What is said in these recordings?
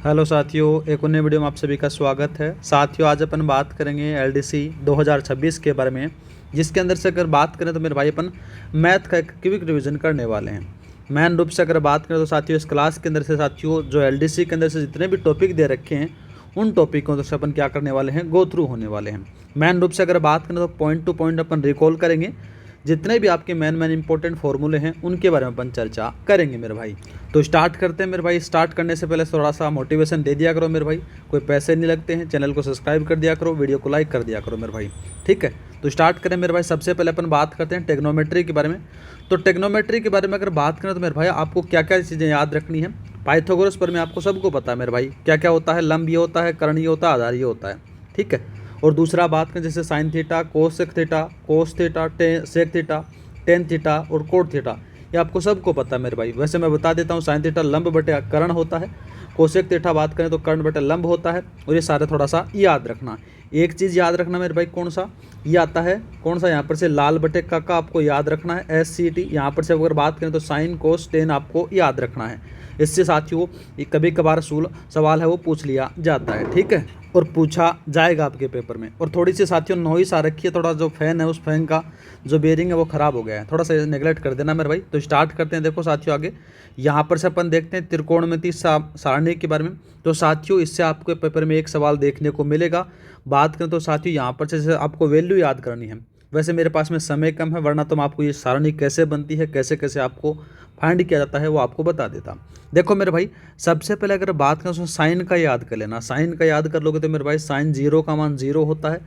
Hello साथियों, एक नए वीडियो में आप सभी का स्वागत है। साथियों, आज अपन बात करेंगे एलडीसी 2026 के बारे में, जिसके अंदर से अगर बात करें तो मेरे भाई अपन मैथ का एक क्विक रिवीजन करने वाले हैं। मेन रूप से अगर बात करें तो साथियों इस क्लास के अंदर से साथियों जो एलडीसी के अंदर से जितने भी टॉपिक दे रखे हैं उन टॉपिकों से अपन क्या करने वाले हैं, गो थ्रू होने वाले हैं। मेन रूप से अगर बात करें तो पॉइंट टू पॉइंट अपन रिकॉल करेंगे, जितने भी आपके मेन इंपॉर्टेंट फॉर्मूले हैं उनके बारे में अपन चर्चा करेंगे मेरे भाई। तो स्टार्ट करते हैं मेरे भाई। स्टार्ट करने से पहले थोड़ा सा मोटिवेशन दे दिया करो मेरे भाई, कोई पैसे नहीं लगते हैं। चैनल को सब्सक्राइब कर दिया करो, वीडियो को लाइक कर दिया करो मेरे भाई, ठीक है। तो स्टार्ट करें मेरे भाई। सबसे पहले अपन बात करते हैं टेक्नोमेट्री के बारे में। तो टेक्नोमेट्री के बारे में अगर बात करें तो मेरे भाई आपको क्या क्या चीज़ें याद रखनी है। पाइथागोरस पर में आपको सबको पता है मेरे भाई क्या क्या होता है। लंब ये होता है, कर्ण ये होता है, आधार ये होता है, ठीक है। और दूसरा बात करें जैसे sine theta, cosec theta, cos theta, sec theta, tan theta और कोट थीटा, ये आपको सबको पता है मेरे भाई। वैसे मैं बता देता हूँ, साइन थीटा लंब बटे कर्ण होता है, कोसेक थीटा बात करें तो कर्ण बटे लंब होता है। और ये सारे थोड़ा सा याद रखना। एक चीज़ याद रखना मेरे भाई, कौन सा ये आता है, कौन सा यहाँ पर से लाल बटे का आपको याद रखना है। SCT यहाँ पर से अगर बात करें तो साइन कोस टेन आपको याद रखना है। इससे साथियों ये कभी कभार सवाल है वो पूछ लिया जाता है, ठीक है, और पूछा जाएगा आपके पेपर में। और थोड़ी सी साथियों नॉइस आ रखी है, थोड़ा जो फैन है उस फैन का जो बेरिंग है वो ख़राब हो गया है, थोड़ा सा नेगलेक्ट कर देना मेरे भाई। तो स्टार्ट करते हैं। देखो साथियों आगे यहाँ पर से अपन देखते हैं त्रिकोणमिति सारणी के बारे में। तो साथियों इससे आपके पेपर में एक सवाल देखने को मिलेगा। बात करें तो साथियों यहाँ पर से आपको वैल्यू याद करनी है। वैसे मेरे पास में समय कम है, वरना तो मैं आपको ये सारणी कैसे बनती है, कैसे कैसे आपको फाइंड किया जाता है वो आपको बता देता। देखो मेरे भाई सबसे पहले अगर बात करें तो साइन का याद कर लेना। साइन का याद कर लोगे तो मेरे भाई साइन 0 का मान 0 होता है,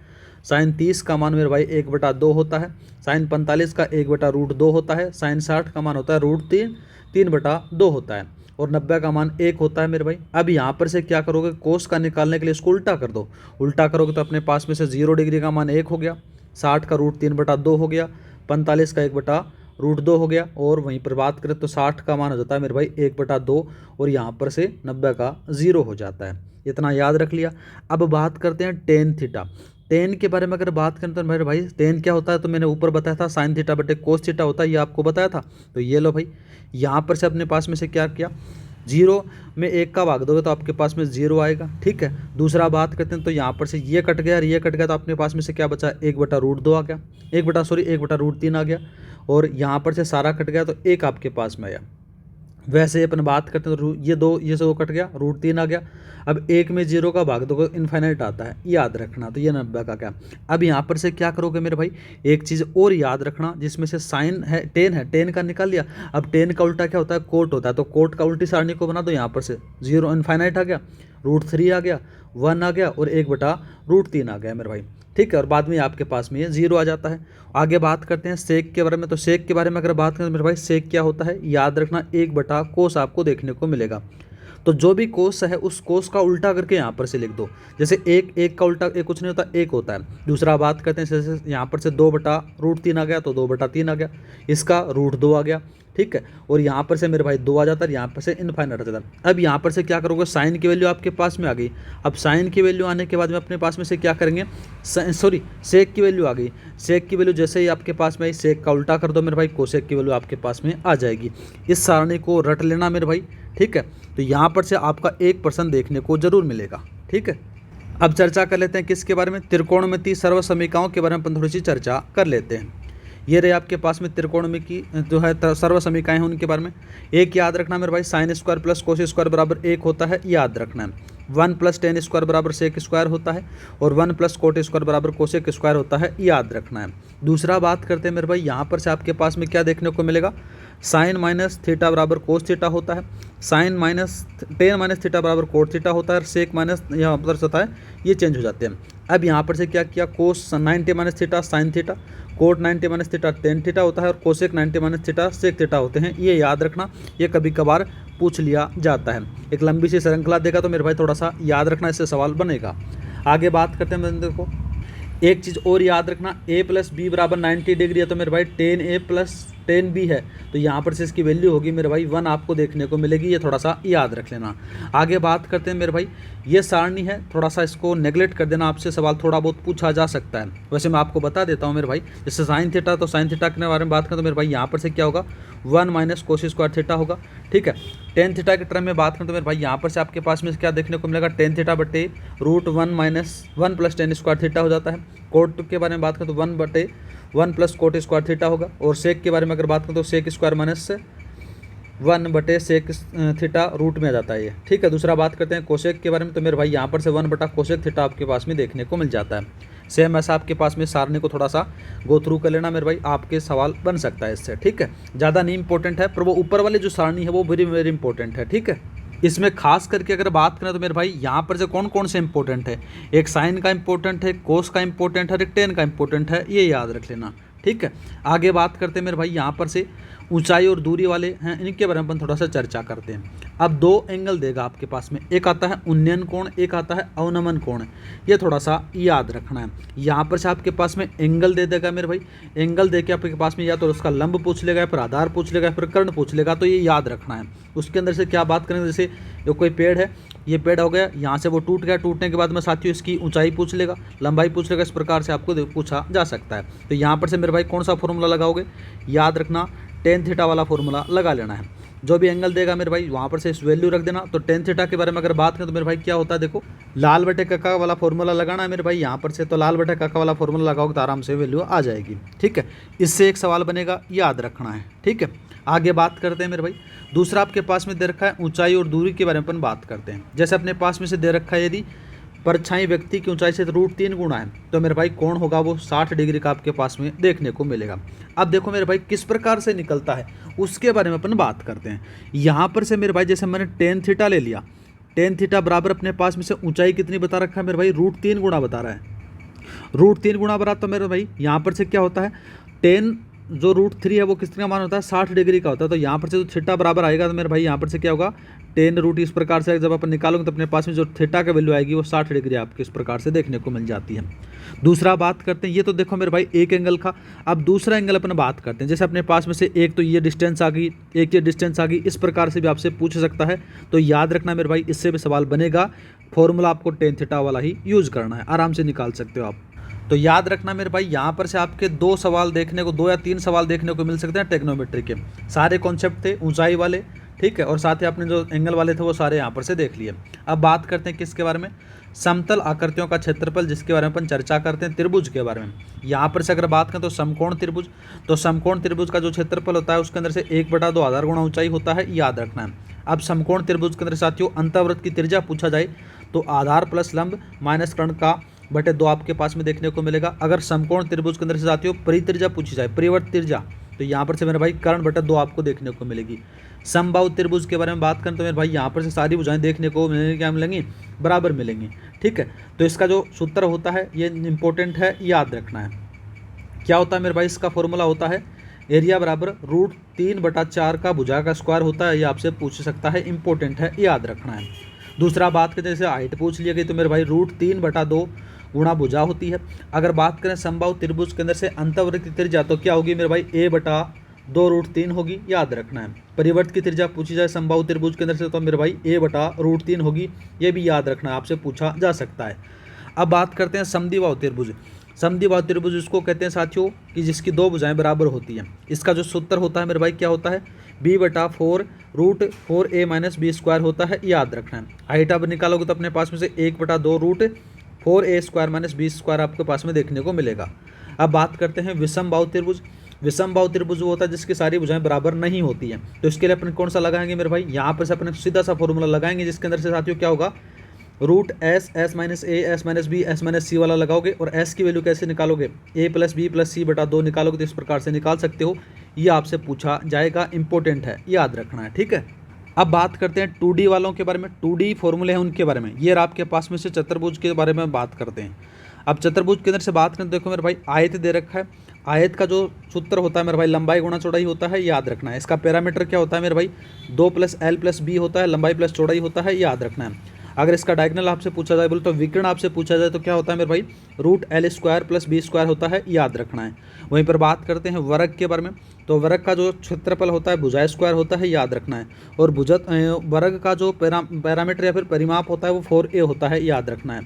साइन 30 का मान मेरे भाई 1/2 होता है, साइन 45 का 1/√2 होता है, साइन 60 का मान होता है √3 3/2 होता है, और 90 का मान 1 होता है मेरे भाई। अब यहाँ पर से क्या करोगे, कोस का निकालने के लिए इसको उल्टा कर दो। उल्टा करोगे तो अपने पास में से 0 डिग्री का मान 1 हो गया, 60 का √3/2 हो गया, 45 का 1/√2 हो गया, और वहीं पर बात करें तो 60 का मान हो जाता है मेरे भाई 1/2, और यहाँ पर से 90 का 0 हो जाता है। इतना याद रख लिया। अब बात करते हैं टेन थीटा। टेन के बारे में अगर बात करें तो मेरे भाई टेन क्या होता है, तो मैंने ऊपर बताया था साइन थीटा बटे कोस थीटा होता है, ये आपको बताया था। तो ये लो भाई, यहाँ पर से अपने पास में से क्या किया, 0 में 1 का भाग दोगे तो आपके पास में 0 आएगा, ठीक है। दूसरा बात करते हैं तो यहाँ पर से ये कट गया और ये कट गया, तो अपने पास में से क्या बचा, 1/√2 आ गया, 1/√3 आ गया, और यहाँ पर से सारा कट गया तो 1 आपके पास में आया। वैसे अपन बात करते हैं तो ये दो कट गया, √3 आ गया। अब 1 में 0 का भाग दोगे इन्फाइनाइट आता है, याद रखना। तो ये 90 का क्या। अब यहाँ पर से क्या करोगे मेरे भाई, एक चीज़ और याद रखना, जिसमें से साइन है, टेन का निकाल लिया। अब 10 का उल्टा क्या होता है, कोट होता है। तो कोट का उल्टी सारणी को बना दो। यहाँ पर से 0 इन्फाइनाइट आ गया, √3 आ गया, 1 आ गया, और 1/√3 आ गया मेरे भाई, ठीक है। और बाद में आपके पास में ये 0 आ जाता है। आगे बात करते हैं सेक के बारे में। तो सेक के बारे में अगर बात करें तो मेरे भाई सेक क्या होता है, याद रखना 1/कोस आपको देखने को मिलेगा। तो जो भी कोस है उस कोस का उल्टा करके यहाँ पर से लिख दो। जैसे एक का उल्टा एक कुछ नहीं होता, 1 होता है। दूसरा बात करते हैं जैसे यहाँ पर से 2/√3 आ गया तो 2/3 आ गया, इसका √2 आ गया, ठीक है। और यहाँ पर से मेरे भाई 2 आ जाता है, यहाँ पर से इनफाइनाइट आ जाता है। अब यहाँ पर से क्या करोगे, साइन की वैल्यू आपके पास में आ गई। अब साइन की वैल्यू आने के बाद में अपने पास में से क्या करेंगे, सेक की वैल्यू आ गई। सेक की वैल्यू जैसे ही आपके पास में आई, सेक का उल्टा कर दो मेरे भाई, कोसेक की वैल्यू आपके पास में आ जाएगी। इस सारणी को रट लेना मेरे भाई, ठीक है। तो यहाँ पर से आपका 1% देखने को जरूर मिलेगा, ठीक है। अब चर्चा कर लेते हैं किसके बारे में, त्रिकोणमिति सर्वसमीकाओं के बारे में अपन थोड़ी सी चर्चा कर लेते हैं। ये रहे आपके पास में त्रिकोणमिति जो है सर्वसमीकाएं हैं उनके बारे में। एक याद रखना मेरे भाई, sine square plus cos square बराबर 1 होता है, याद रखना है। 1 + tan स्क्वायर बराबर सेक स्क्वायर होता है, और 1 + कोट स्क्वायर बराबर कोसेक स्क्वायर होता है, याद रखना है। दूसरा बात करते हैं मेरे भाई, यहाँ पर से आपके पास में क्या देखने को मिलेगा, साइन माइनस थीटा बराबर कोस थीटा होता है, साइन tan माइनस थीटा बराबर कोट थीटा होता है, और सेक माइनस यहाँ पर होता है, ये चेंज हो जाते हैं। अब यहाँ पर से क्या किया, cos 90 minus theta sine theta, cot 90 minus theta tan theta होता है, और cosec 90 minus theta sec theta होते हैं, ये याद रखना। ये कभी कभार पूछ लिया जाता है। एक लंबी सी श्रृंखला देगा तो मेरे भाई थोड़ा सा याद रखना, इससे सवाल बनेगा। आगे बात करते हैं, देखो एक चीज़ और याद रखना, a + b = 90 डिग्री है, तो मेरे भाई tan a + 10 भी है तो यहाँ पर से इसकी वैल्यू होगी मेरे भाई 1 आपको देखने को मिलेगी। ये थोड़ा सा याद रख लेना। आगे बात करते हैं मेरे भाई, ये सारणी है, थोड़ा सा इसको नेगलेक्ट कर देना, आपसे सवाल थोड़ा बहुत पूछा जा सकता है। वैसे मैं आपको बता देता हूँ मेरे भाई, जैसे साइन थीटा, तो साइन थीटा के बारे में बात करें तो मेरे भाई यहाँ पर से क्या होगा 1 माइनस कोस स्क्वायर थीटा होगा। ठीक है, टेन थीटा के टर्म में बात करें तो मेरे भाई यहाँ पर से आपके पास में क्या देखने को मिलेगा, टेन थीटा बटे root 1 minus 1 plus tan square theta हो जाता है। कोट के बारे में बात करें तो 1 बटे 1 प्लस कोट स्क्वायर थीटा होगा। और सेक के बारे में अगर बात करें तो सेक स्क्वायर माइनस 1 बटे सेक थीटा रूट में आ जाता है ये। ठीक है, दूसरा बात करते हैं कोसेक के बारे में, तो मेरे भाई यहाँ पर से 1 बटा कोसेक थीटा आपके पास में देखने को मिल जाता है। सेम ऐसा आपके पास में सारणी को थोड़ा सा गो थ्रू कर लेना मेरे भाई, आपके सवाल बन सकता है इससे। ठीक है, ज़्यादा नहीं इंपॉर्टेंट है, पर वो ऊपर वाली जो सारणी है वो वेरी वेरी इंपॉर्टेंट है। ठीक है, इसमें खास करके अगर बात करें तो मेरे भाई यहाँ पर से कौन कौन से इंपॉर्टेंट है, एक साइन का इंपॉर्टेंट है, कोस का इंपॉर्टेंट है, एक टेन का इंपॉर्टेंट है, ये याद रख लेना। ठीक है, आगे बात करते हैं मेरे भाई यहाँ पर से ऊंचाई और दूरी वाले हैं, इनके बारे में अपन थोड़ा सा चर्चा करते हैं। अब दो एंगल देगा आपके पास में, एक आता है उन्नयन कोण, एक आता है अवनमन कोण, ये थोड़ा सा याद रखना है। यहाँ पर से आपके पास में एंगल दे देगा मेरे भाई, एंगल दे के आपके पास में या तो उसका लंब पूछ लेगा, फिर आधार पूछ लेगा, फिर कर्ण पूछ लेगा, तो ये याद रखना है। उसके अंदर से क्या बात करेंगे, जैसे ये कोई पेड़ है, ये पेड़ हो गया, यहाँ से वो टूट गया, टूटने के बाद में साथियों इसकी ऊंचाई पूछ लेगा, लंबाई पूछ लेगा, इस प्रकार से आपको पूछा जा सकता है। तो यहाँ पर से मेरे भाई कौन सा फॉर्मूला लगाओगे, याद रखना टेन थीटा वाला फॉर्मूला लगा लेना है। जो भी एंगल देगा मेरे भाई वहाँ पर से इस वैल्यू रख देना। तो टेन थीटा के बारे में अगर बात करें तो मेरे भाई क्या होता है, देखो लाल बटे कक्का वाला फॉर्मूला लगाना है मेरे भाई यहाँ पर से, तो लाल बटे कक्का वाला फॉर्मूला लगाओगे तो आराम से वैल्यू आ जाएगी। ठीक है, इससे एक सवाल बनेगा, याद रखना है। ठीक है, आगे बात करते हैं मेरे भाई, दूसरा आपके पास में दे रखा है ऊंचाई और दूरी के बारे में अपन बात करते हैं। जैसे अपने पास में से दे रखा है, यदि परछाई व्यक्ति की ऊंचाई से रूट 3 गुना है तो मेरे भाई कौन होगा वो 60 डिग्री का आपके पास में देखने को मिलेगा। अब देखो मेरे भाई किस प्रकार से निकलता है उसके बारे में अपन बात करते हैं। यहाँ पर से मेरे भाई जैसे मैंने टेन थीटा ले लिया, टेन थीटा बराबर अपने पास में से ऊंचाई कितनी बता रखा है मेरे भाई, रूट 3 गुना बता रहा है, रूट 3 गुना बराबर। तो मेरे भाई यहाँ पर से क्या होता है, टेन जो रूट 3 है वो कितने का मान होता है, 60 डिग्री का होता है। तो यहाँ पर से जो थीटा बराबर आएगा तो मेरे भाई यहाँ पर से क्या होगा, 10 रूट, इस प्रकार से जब अपन निकालोगे तो अपने पास में जो थीटा का वैल्यू आएगी वो 60 डिग्री आपको इस प्रकार से देखने को मिल जाती है। दूसरा बात करते हैं, ये तो देखो मेरे भाई एक एंगल का। अब दूसरा एंगल अपन बात करते हैं, जैसे अपने पास में से एक तो ये डिस्टेंस आ गई, एक ये डिस्टेंस आ गई, इस प्रकार से भी आपसे पूछ सकता है। तो याद रखना मेरे भाई, इससे भी सवाल बनेगा, फॉर्मूला आपको टेन थीटा वाला ही यूज करना है, आराम से निकाल सकते हो आप। तो याद रखना मेरे भाई, यहाँ पर से आपके दो सवाल देखने को, 2 या 3 सवाल देखने को मिल सकते हैं ट्रिग्नोमेट्री के। सारे कॉन्सेप्ट थे ऊंचाई वाले, ठीक है, और साथ ही आपने जो एंगल वाले थे वो सारे यहाँ पर से देख लिए। अब बात करते हैं किसके बारे में, समतल आकृतियों का क्षेत्रफल, जिसके बारे में अपन चर्चा करते हैं त्रिभुज के बारे में। यहाँ पर से अगर बात करें तो समकोण त्रिभुज, तो समकोण त्रिभुज का जो क्षेत्रफल होता है उसके अंदर से 1/2 आधार गुणा ऊंचाई होता है, याद रखना है। अब समकोण त्रिभुज के अंदर साथियों अंतःवृत्त की त्रिज्या पूछा जाए तो आधार प्लस लंब माइनस कर्ण का बटे 2 आपके पास में देखने को मिलेगा। अगर समकोण त्रिभुज के अंदर से साथियों परित्रिज्या पूछी जाए, परिवर्त त्रिज्या, तो यहाँ पर से मेरे भाई कर्ण बटे 2 आपको देखने को मिलेगी। समबाहु त्रिभुज के बारे में बात करें तो मेरे भाई यहाँ पर से सारी भुजाएं देखने को क्या मिलेंगी, बराबर मिलेंगी। ठीक है, तो इसका जो सूत्र होता है ये इंपॉर्टेंट है, याद रखना है। क्या होता है मेरे भाई, इसका फॉर्मूला होता है एरिया बराबर रूट 3/4 का भुजा का स्क्वायर होता है, ये आपसे पूछ सकता है, इंपॉर्टेंट है, याद रखना है। दूसरा बात करें जैसे हाइट पूछ लिया गई तो मेरे भाई रूट 3/2 गुणा भुजा होती है। अगर बात करें समबाहु त्रिभुज के अंदर से अंतःवृत्त की त्रिज्या तो क्या होगी मेरे भाई, a/2 रूट 3 होगी, याद रखना है। परिवर्त की त्रिज्या पूछी जाए समबाहु त्रिभुज के अंदर से तो मेरे भाई a/रूट 3 होगी, ये भी याद रखना है, आपसे पूछा जा सकता है। अब बात करते हैं समद्विबाहु त्रिभुज। समद्विबाहु त्रिभुज इसको कहते हैं साथियों कि जिसकी 2 भुजाएं बराबर होती हैं। इसका जो सूत्र होता है मेरे भाई क्या होता है, b/4 root 4a minus b square होता है, याद रखना है। हाइट अब निकालोगे तो अपने पास में से 1/2 root 4a square minus b square आपके पास में देखने को मिलेगा। अब बात करते हैं विषम बाहु त्रिभुज। विषम बाहु त्रिभुज वो होता है जिसकी सारी भुजाएं बराबर नहीं होती हैं, तो इसके लिए अपन कौन सा लगाएंगे मेरे भाई, यहाँ पर से अपने सीधा सा फॉर्मूला लगाएंगे जिसके अंदर से साथियों क्या होगा, root s minus a s minus b s minus c वाला लगाओगे। और s की वैल्यू कैसे निकालोगे, a plus b plus c/2 निकालोगे तो इस प्रकार से निकाल सकते हो, ये आपसे पूछा जाएगा, इंपॉर्टेंट है, याद रखना है। ठीक है, अब बात करते हैं 2D वालों के बारे में, 2D फॉर्मूले हैं उनके बारे में। ये आपके पास में से चतुर्भुज के बारे में बात करते हैं। अब चतुर्भुज के अंदर से बात करें तो देखो मेरे भाई आयत दे रखा है, आयत का जो सूत्र होता है मेरे भाई लंबाई गुणा चौड़ाई होता है, याद रखना है। इसका पैरामीटर क्या होता है मेरे भाई, 2 + l + b होता है, लंबाई प्लस चौड़ाई होता है, याद रखना है। अगर इसका डायगोनल आपसे पूछा जाए बोले तो विकर्ण आपसे पूछा जाए तो क्या होता है मेरे भाई, root L square plus B square होता है, याद रखना है। वहीं पर बात करते हैं वर्ग के बारे में, तो वर्ग का जो क्षेत्रफल होता है भुजा स्क्वायर होता है, याद रखना है। और वर्ग का जो पैरामीटर या फिर परिमाप होता है वो 4a होता है, याद रखना है।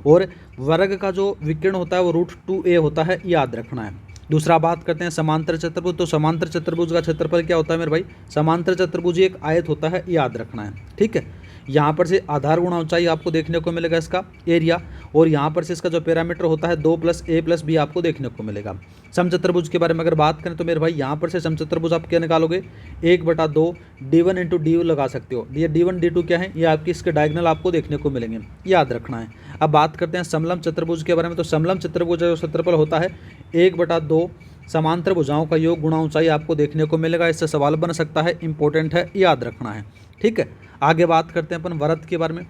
और वर्ग का जो विकर्ण होता है वो रूट 2a होता है, याद रखना है। दूसरा बात करते हैं समांतर चतुर्भुज, तो समांतर चतुर्भुज का क्षेत्रफल क्या होता है मेरे भाई, समांतर चतुर्भुज एक आयत होता है, याद रखना है। ठीक है, यहाँ पर से आधार गुणा ऊंचाई आपको देखने को मिलेगा इसका एरिया, और यहाँ पर से इसका जो पैरामीटर होता है 2 + a + b आपको देखने को मिलेगा। समचतुर्भुज के बारे में अगर बात करें तो मेरे भाई यहाँ पर से समचतुर्भुज आप क्या निकालोगे, 1/2 d1 × d लगा सकते हो। ये d1 d2 क्या है, ये आपकी इसके डायगोनल आपको देखने को मिलेंगे, याद रखना है। अब बात करते हैं समलंब चतुर्भुज के बारे में, तो समलंब चतुर्भुज का जो क्षेत्रफल होता है 1/2 समांतर भुजाओं का योग गुणा ऊंचाई आपको देखने को मिलेगा। इससे सवाल बन सकता है, इंपॉर्टेंट है, याद रखना है। ठीक है, आगे बात करते हैं अपन वृत्त के बारे में।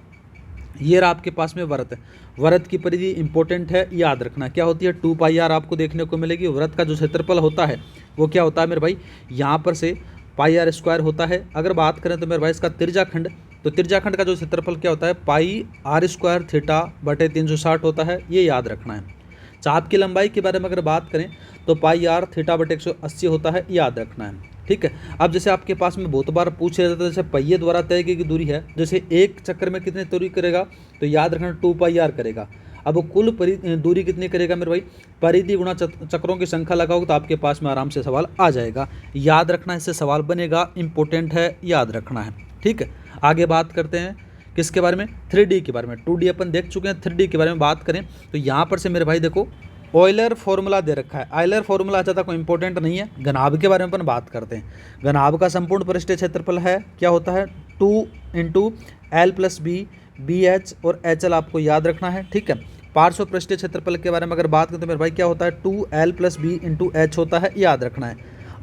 ये रहा आपके पास में वृत्त है, वृत्त की परिधि इंपॉर्टेंट है, याद रखना क्या होती है, 2πr आपको देखने को मिलेगी। वृत्त का जो क्षेत्रफल होता है वो क्या होता है मेरे भाई, यहाँ पर से πr² होता है। अगर बात करें तो मेरे भाई इसका त्रिज्याखंड, तो त्रिज्याखंड का जो क्षेत्रफल क्या होता है, πr² θ/360 होता है, ये याद रखना है। चाप की लंबाई के बारे में अगर बात करें तो πr θ/180 होता है, याद रखना है। ठीक है, अब जैसे आपके पास में बहुत बार पूछा जाता है, जैसे पहिए द्वारा तय की दूरी है, जैसे एक चक्कर में कितनी दूरी करेगा, तो याद रखना 2πr करेगा। अब कुल दूरी कितनी करेगा मेरे भाई, परिधि गुणा चक्रों की संख्या लगाओगे तो आपके पास में आराम से सवाल आ जाएगा, याद रखना, इससे सवाल बनेगा, इंपॉर्टेंट है, याद रखना है। ठीक है, आगे बात करते हैं किसके बारे में, 3D के बारे में। 2D अपन देख चुके हैं, 3D के बारे में बात करें तो यहाँ पर से मेरे भाई देखो ऑयलर फॉर्मूला दे रखा है। ऑयलर फॉर्मूला ज़्यादा कोई इंपॉर्टेंट नहीं है। घनाभ के बारे में अपन बात करते हैं। घनाभ का संपूर्ण पृष्ठीय क्षेत्रफल है क्या होता है, 2 × L + B, BH और HL आपको याद रखना है। ठीक है, पार्श्व पृष्ठीय क्षेत्रफल के बारे में अगर बात करें तो मेरे भाई क्या होता है, 2L + B × H होता है, याद रखना है।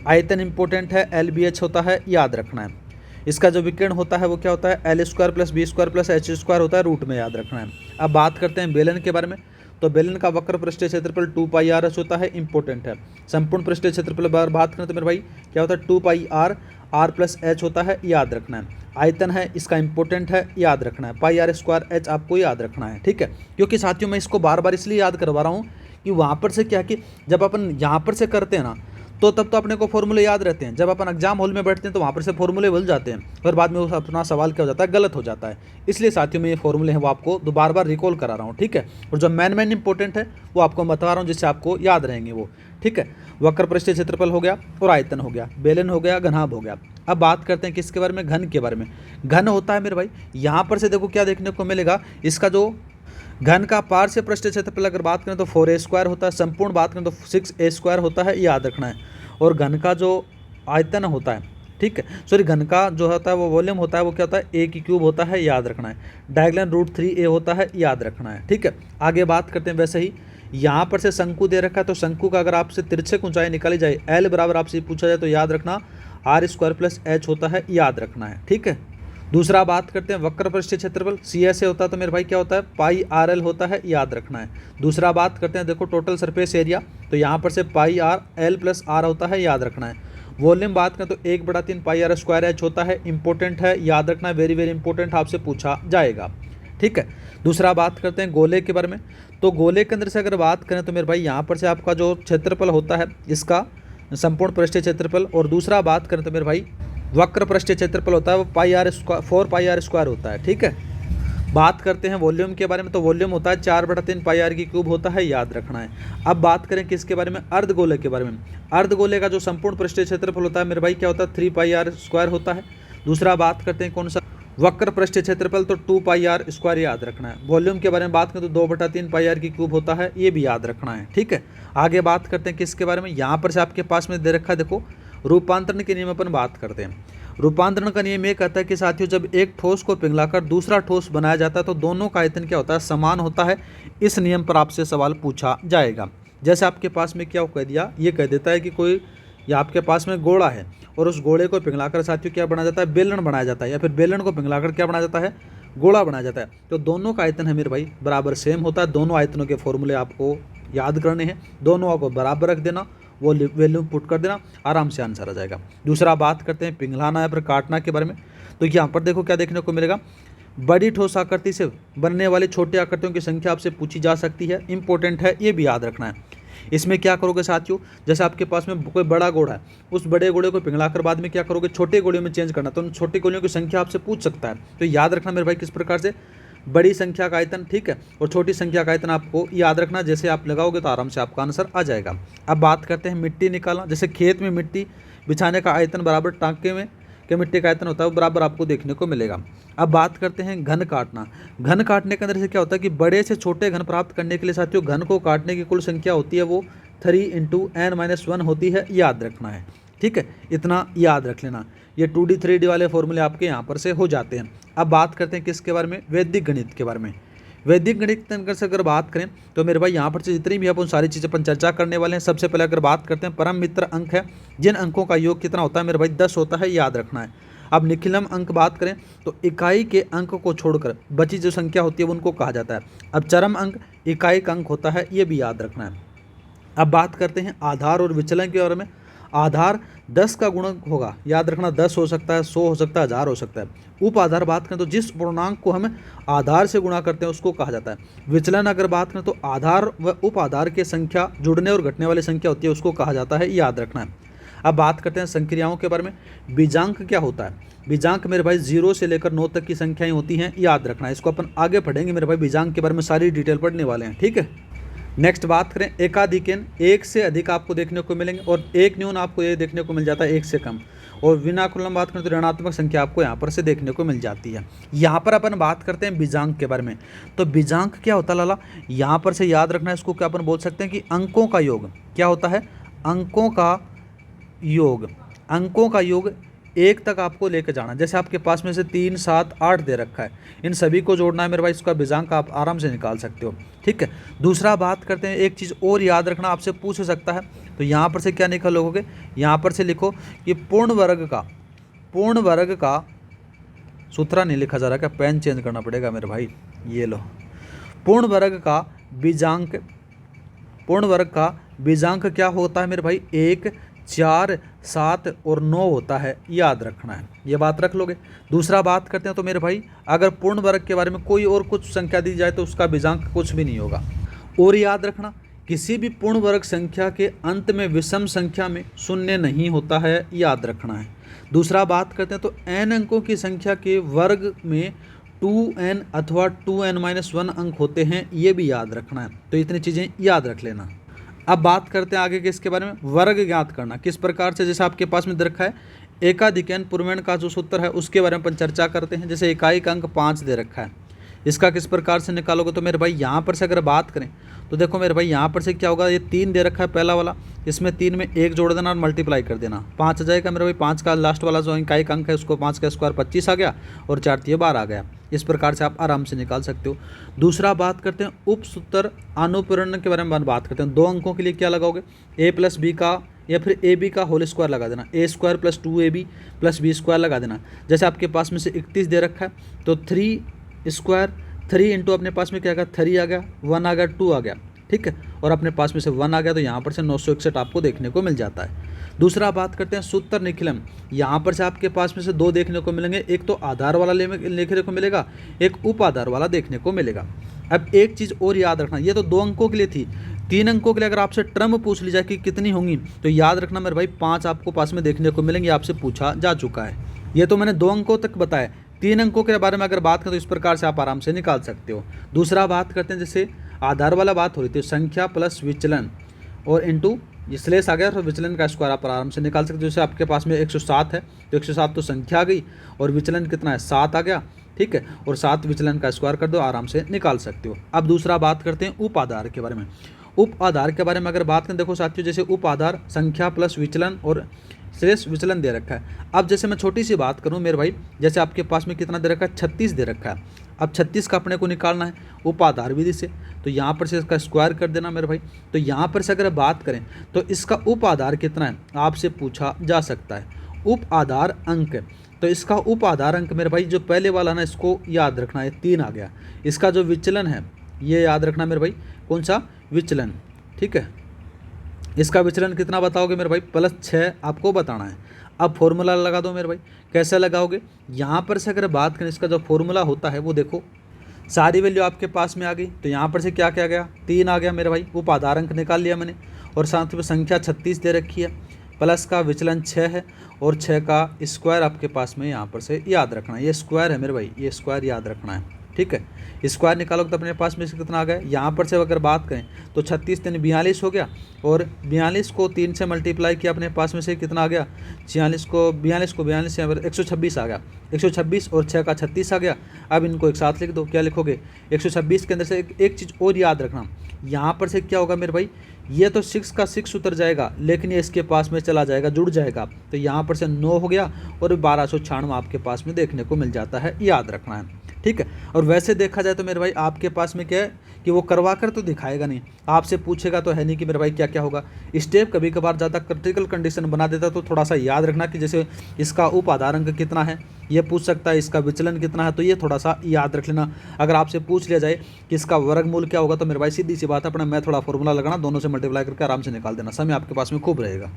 आयतन इंपॉर्टेंट है, LBH होता है, याद रखना है। इसका जो विकर्ण होता है वो क्या होता है, L² + B² + H² होता है, रूट में याद रखना है। अब बात करते हैं बेलन के बारे में, तो बेलन का वक्र पृष्ठीय क्षेत्रफल 2πr होता है, इंपॉर्टेंट है। संपूर्ण पृष्ठीय क्षेत्रफल बात करें तो मेरे भाई क्या होता है, 2πr r + h होता है, याद रखना है। आयतन है इसका इंपॉर्टेंट है, याद रखना है, πr² h आपको याद रखना है। ठीक है, क्योंकि साथियों मैं इसको बार बार इसलिए याद करवा रहा हूँ कि वहाँ पर से क्या कि जब अपन यहाँ पर से करते हैं ना तो तब तो अपने को फॉर्मूले याद रहते हैं, जब अपन एग्जाम हॉल में बैठते हैं तो वहाँ पर से फॉर्मूले भूल जाते हैं और बाद में वो अपना सवाल क्या हो जाता है, गलत हो जाता है। इसलिए साथियों में ये फॉर्मूले हैं वो आपको बार बार रिकॉल करा रहा हूँ। ठीक है, और जो मेन इंपॉर्टेंट है वो आपको बता रहा हूँ जिससे आपको याद रहेंगे वो। ठीक है, वक्र पृष्ठीय क्षेत्रफल हो गया और आयतन हो गया, बेलन हो गया, घनाभ हो गया। अब बात करते हैं किसके बारे में, घन के बारे में। घन होता है मेरे भाई, यहाँ पर से देखो क्या देखने को मिलेगा, इसका जो घन का पार्श्व पृष्ठीय क्षेत्रफल अगर बात करें तो 4a² होता है, संपूर्ण बात करें तो 6a² होता है, याद रखना है। और घन का जो आयतन होता है, ठीक है, सॉरी घन का जो होता है वो वॉल्यूम होता है वो क्या होता है, a³ होता है, याद रखना है। डायगोनल √3a होता है, याद रखना है। ठीक है, आगे बात करते हैं वैसे ही यहाँ पर से शंकु दे रखा है, तो शंकु का अगर आपसे तिरछक ऊंचाई निकाली जाए L बराबर आपसे पूछा जाए तो याद रखना r² + h होता है, याद रखना है। ठीक है, दूसरा बात करते हैं वक्र पृष्ठीय क्षेत्रफल CSA होता है, तो मेरे भाई क्या होता है, πrl होता है, याद रखना है। दूसरा बात करते हैं देखो टोटल सरफेस एरिया, तो यहाँ पर से πrl + r होता है, याद रखना है। वॉल्यूम बात करें तो 1/3 πr² h होता है, इंपॉर्टेंट है, याद रखना है, वेरी वेरी इंपॉर्टेंट, आपसे पूछा जाएगा। ठीक है, दूसरा बात करते हैं गोले के बारे में, तो गोले के अंदर से अगर बात करें तो मेरे भाई यहाँ पर से आपका जो क्षेत्रफल होता है इसका संपूर्ण पृष्ठीय क्षेत्रफल, और दूसरा बात करें तो मेरे भाई वक्र पृष्ठीय क्षेत्रफल होता है वो 4πr² होता है। ठीक है, बात करते हैं वॉल्यूम के बारे में, तो वॉल्यूम होता है 4/3 πr³ होता है, याद रखना है। अब बात करें किसके बारे में, अर्धगोले के बारे में। अर्धगोले का जो संपूर्ण पृष्ठीय क्षेत्रफल होता है मेरे भाई क्या होता है, 3πr² होता है। दूसरा बात करते हैं कौन सा, वक्र पृष्ठीय क्षेत्रफल, तो 2πr², याद रखना है। वॉल्यूम के बारे में बात करें तो 2/3 πr³ होता है, ये भी याद रखना है। ठीक है, आगे बात करते हैं किसके बारे में, यहाँ पर से आपके पास में दे रखा है, देखो रूपांतरण के नियम अपन बात करते हैं। रूपांतरण का नियम ये कहता है कि साथियों जब एक ठोस को पिघलाकर दूसरा ठोस बनाया जाता है तो दोनों का आयतन क्या होता है, समान होता है। इस नियम पर आपसे सवाल पूछा जाएगा। जैसे आपके पास में क्या कह दिया, ये कह देता है कि कोई या आपके पास में गोला है और उस गोले को पिघलाकर साथियों क्या बनाया जाता है, बेलन बनाया जाता है, या फिर बेलन को पिघलाकर क्या बनाया जाता है, गोला बनाया जाता है। तो दोनों का आयतन है मेरे भाई बराबर सेम होता है। दोनों आयतनों के फॉर्मूले आपको याद करने हैं, दोनों को बराबर रख देना, वो वैल्यू पुट कर देना, आराम से आंसर आ जाएगा। दूसरा बात करते हैं पिघलाना या फिर काटना के बारे में, तो यहाँ पर देखो क्या देखने को मिलेगा, बड़ी ठोस आकृति से बनने वाली छोटी आकृतियों की संख्या आपसे पूछी जा सकती है, इंपॉर्टेंट है, ये भी याद रखना है। इसमें क्या करोगे साथियों, जैसे आपके पास में कोई बड़ा गोला है, उस बड़े गोले को पिघलाकर बाद में क्या करोगे, छोटे गोले में चेंज करना, तो उन छोटे गोलियों की संख्या आपसे पूछ सकता है। तो याद रखना मेरे भाई किस प्रकार से, बड़ी संख्या का आयतन, ठीक है, और छोटी संख्या का आयतन आपको याद रखना। जैसे आप लगाओगे तो आराम से आपका आंसर आ जाएगा। अब बात करते हैं मिट्टी निकालना। जैसे खेत में मिट्टी बिछाने का आयतन बराबर टांके में के मिट्टी का आयतन होता है, वो बराबर आपको देखने को मिलेगा। अब बात करते हैं घन काटना। घन काटने के अंदर से क्या होता है कि बड़े से छोटे घन प्राप्त करने के लिए साथियों घन को काटने की कुल संख्या होती है वो 3 × n-1 होती है, याद रखना है, ठीक है, इतना याद रख लेना। ये 2D 3D वाले फॉर्मूले आपके यहाँ पर से हो जाते हैं। अब बात करते हैं किसके बारे में, वैदिक गणित के बारे में। वैदिक गणित के अंदर से अगर बात करें तो मेरे भाई यहाँ पर से जितनी भी अपन सारी चीज़ें अपन चर्चा करने वाले हैं। सबसे पहले अगर बात करते हैं परम मित्र अंक है, जिन अंकों का योग कितना होता है मेरे भाई 10 होता है, याद रखना है। अब निखिलम अंक बात करें तो इकाई के अंक को छोड़कर बची जो संख्या होती है उनको कहा जाता है। अब चरम अंक इकाई का अंक होता है, ये भी याद रखना है। अब बात करते हैं आधार और विचलन के बारे में। आधार 10 का गुणक होगा, याद रखना, 10 हो सकता है, 100 हो सकता है, 1000 हो सकता है। उप आधार बात करें तो जिस पूर्णांक को हम आधार से गुणा करते हैं उसको कहा जाता है। विचलन अगर बात करें तो आधार व उप आधार की संख्या जुड़ने और घटने वाली संख्या होती है, उसको कहा जाता है, याद रखना है। अब बात करते हैं संक्रियाओं के बारे में। बीजांक क्या होता है, बीजांक मेरे भाई 0 से लेकर 9 तक की संख्याएं होती हैं, याद रखना है। इसको अपन आगे पढ़ेंगे मेरे भाई, बीजांक के बारे में सारी डिटेल पढ़ने वाले हैं, ठीक है। नेक्स्ट बात करें एकाधिकन, एक से अधिक आपको देखने को मिलेंगे और एक न्यून आपको ये देखने को मिल जाता है एक से कम। और विनाकुलम बात करें तो ऋणात्मक संख्या आपको यहाँ पर से देखने को मिल जाती है। यहाँ पर अपन बात करते हैं बीजांक के बारे में। तो बीजांक क्या होता है लाला, यहाँ पर से याद रखना है, इसको क्या अपन बोल सकते हैं कि अंकों का योग। क्या होता है, अंकों का योग। अंकों का योग 1 तक आपको लेकर जाना। जैसे आपके पास में से 3, 7, 8 दे रखा है, इन सभी को जोड़ना है मेरे भाई, इसका बीजांक आप आराम से निकाल सकते हो, ठीक है। दूसरा बात करते हैं, एक चीज़ और याद रखना, आपसे पूछ सकता है, तो यहाँ पर से क्या निकालोगे, यहाँ पर से लिखो कि पूर्ण वर्ग का सूत्रा नहीं लिखा जा रहा, क्या पेन चेंज करना पड़ेगा मेरे भाई, ये लो। पूर्ण वर्ग का बीजांक क्या होता है मेरे भाई, 1, 4, 7 और 9 होता है, याद रखना है, ये बात रख लोगे। दूसरा बात करते हैं तो मेरे भाई अगर पूर्ण वर्ग के बारे में कोई और कुछ संख्या दी जाए तो उसका बीजांक कुछ भी नहीं होगा। और याद रखना, किसी भी पूर्ण वर्ग संख्या के अंत में विषम संख्या में शून्य नहीं होता है, याद रखना है। दूसरा बात करते हैं तो n अंकों की संख्या के वर्ग में 2n अथवा 2n-1 अंक होते हैं, ये भी याद रखना है। तो इतनी चीज़ें याद रख लेना। अब बात करते हैं आगे के इसके बारे में, वर्ग ज्ञात करना किस प्रकार से। जैसे आपके पास में दे रखा है एकाधिकन पूर्वण का जो सूत्र है उसके बारे में अपन चर्चा करते हैं। जैसे इकाई का अंक 5 दे रखा है, इसका किस प्रकार से निकालोगे, तो मेरे भाई यहाँ पर से अगर बात करें तो देखो मेरे भाई यहाँ पर से क्या होगा, ये 3 दे रखा है पहला वाला, इसमें 3 में 1 जोड़ देना और मल्टीप्लाई कर देना, 5 आ जाएगा मेरे भाई। 5 का लास्ट वाला जो इकाई का अंक है उसको 5 का स्क्वायर 25 आ गया और 4 × 12 आ गया। इस प्रकार से आप आराम से निकाल सकते हो। दूसरा बात करते हैं उप सूत्र अनुपूरण के बारे में बात करते हैं। 2 अंकों के लिए क्या लगाओगे, a+b का या फिर ab का होल स्क्वायर लगा देना, a² + 2ab + b² लगा देना। जैसे आपके पास में से 31 दे रखा है तो 3 इंटू अपने पास में क्या आ गया, 3 आ गया, 1 आ गया, 2 आ गया, ठीक है, और अपने पास में से 1 आ गया तो यहाँ पर से 961 आपको देखने को मिल जाता है। दूसरा बात करते हैं सूत्र निखिलम। यहाँ पर से आपके पास में से 2 देखने को मिलेंगे, एक तो आधार वाला देखने को मिलेगा, एक उप आधार वाला देखने को मिलेगा। अब एक चीज़ और याद रखना, ये तो 2 अंकों के लिए थी, 3 अंकों के लिए अगर आपसे टर्म पूछ ली जाए कि कितनी होंगी तो याद रखना मेरे भाई 5 आपको पास में देखने को मिलेंगे, आपसे पूछा जा चुका है। ये तो मैंने 2 अंकों तक बताया, 3 अंकों के बारे में अगर बात करें तो इस प्रकार से आप आराम से निकाल सकते हो। दूसरा बात करते हैं, जैसे आधार वाला बात हो रही थी, संख्या प्लस विचलन और इंटू स्लेस आ गया तो विचलन का स्क्वायर आप आराम से निकाल सकते हो। जैसे आपके पास में 107 है तो 107 तो संख्या आ गई और विचलन कितना है, 7 आ गया, ठीक है, और 7 विचलन का स्क्वायर कर दो, आराम से निकाल सकते हो। अब दूसरा बात करते हैं उप आधार के बारे में। उप आधार के बारे में अगर बात करें, देखो साथियों, जैसे उप आधार संख्या प्लस विचलन और शेष विचलन दे रखा है। अब जैसे मैं छोटी सी बात करूं मेरे भाई, जैसे आपके पास में कितना दे रखा है, 36 दे रखा है। अब 36 का अपने को निकालना है उप आधार विधि से, तो यहाँ पर से इसका स्क्वायर कर देना मेरे भाई। तो यहाँ पर से अगर बात करें तो इसका उप आधार कितना है आपसे पूछा जा सकता है। उप आधार अंक, तो इसका उप आधार अंक मेरे भाई जो पहले वाला ना, इसको याद रखना है, 3 आ गया। इसका जो विचलन है ये याद रखना मेरे भाई, कौन सा विचलन, ठीक है, इसका विचलन कितना बताओगे मेरे भाई, +6 आपको बताना है। अब फॉर्मूला लगा दो मेरे भाई। कैसे लगाओगे, यहाँ पर से अगर बात करें इसका जो फॉर्मूला होता है वो देखो, सारी वैल्यू आपके पास में आ गई, तो यहाँ पर से क्या क्या गया, 3 आ गया मेरे भाई, उपाधार अंक निकाल लिया मैंने, और साथ में संख्या 36 दे रखी है, प्लस का विचलन 6 है, और 6 का स्क्वायर आपके पास में यहाँ पर से याद रखना है, ये स्क्वायर है मेरे भाई, ये स्क्वायर याद रखना है। ठीक है, स्क्वायर निकालोगे तो अपने पास में से कितना आ गया, यहाँ पर से अगर बात करें तो 36 3 42 हो गया, और 42 को 3 से मल्टीप्लाई किया अपने पास में से कितना आ गया, 42 को 42 से 126 आ गया, 126 और 6 का 36 आ गया। अब इनको एक साथ लिख दो, क्या लिखोगे, 126 के अंदर से एक चीज़ और याद रखना, यहाँ पर से क्या होगा मेरे भाई, ये तो 6 का 6 उतर जाएगा, लेकिन ये इसके पास में चला जाएगा, जुड़ जाएगा, तो यहाँ पर से 9 हो गया, और 1296 आपके पास में देखने को मिल जाता है, याद रखना है। ठीक है, और वैसे देखा जाए तो मेरे भाई आपके पास में क्या है कि वो करवा कर तो दिखाएगा नहीं, आपसे पूछेगा तो है नहीं कि मेरे भाई क्या क्या होगा। स्टेप कभी कभार ज़्यादा क्रिटिकल कंडीशन बना देता, तो थोड़ा सा याद रखना कि जैसे इसका उपाधार अंक कितना है ये पूछ सकता है, इसका विचलन कितना है, तो ये थोड़ा सा याद रख लेना। अगर आपसे पूछ लिया जाए कि इसका वर्गमूल क्या होगा, तो मेरे भाई सीधी सी बात है, अपना मैं थोड़ा फॉर्मूला लगाना, दोनों से मल्टीप्लाई करके आराम से निकाल देना, समय आपके पास में खूब रहेगा।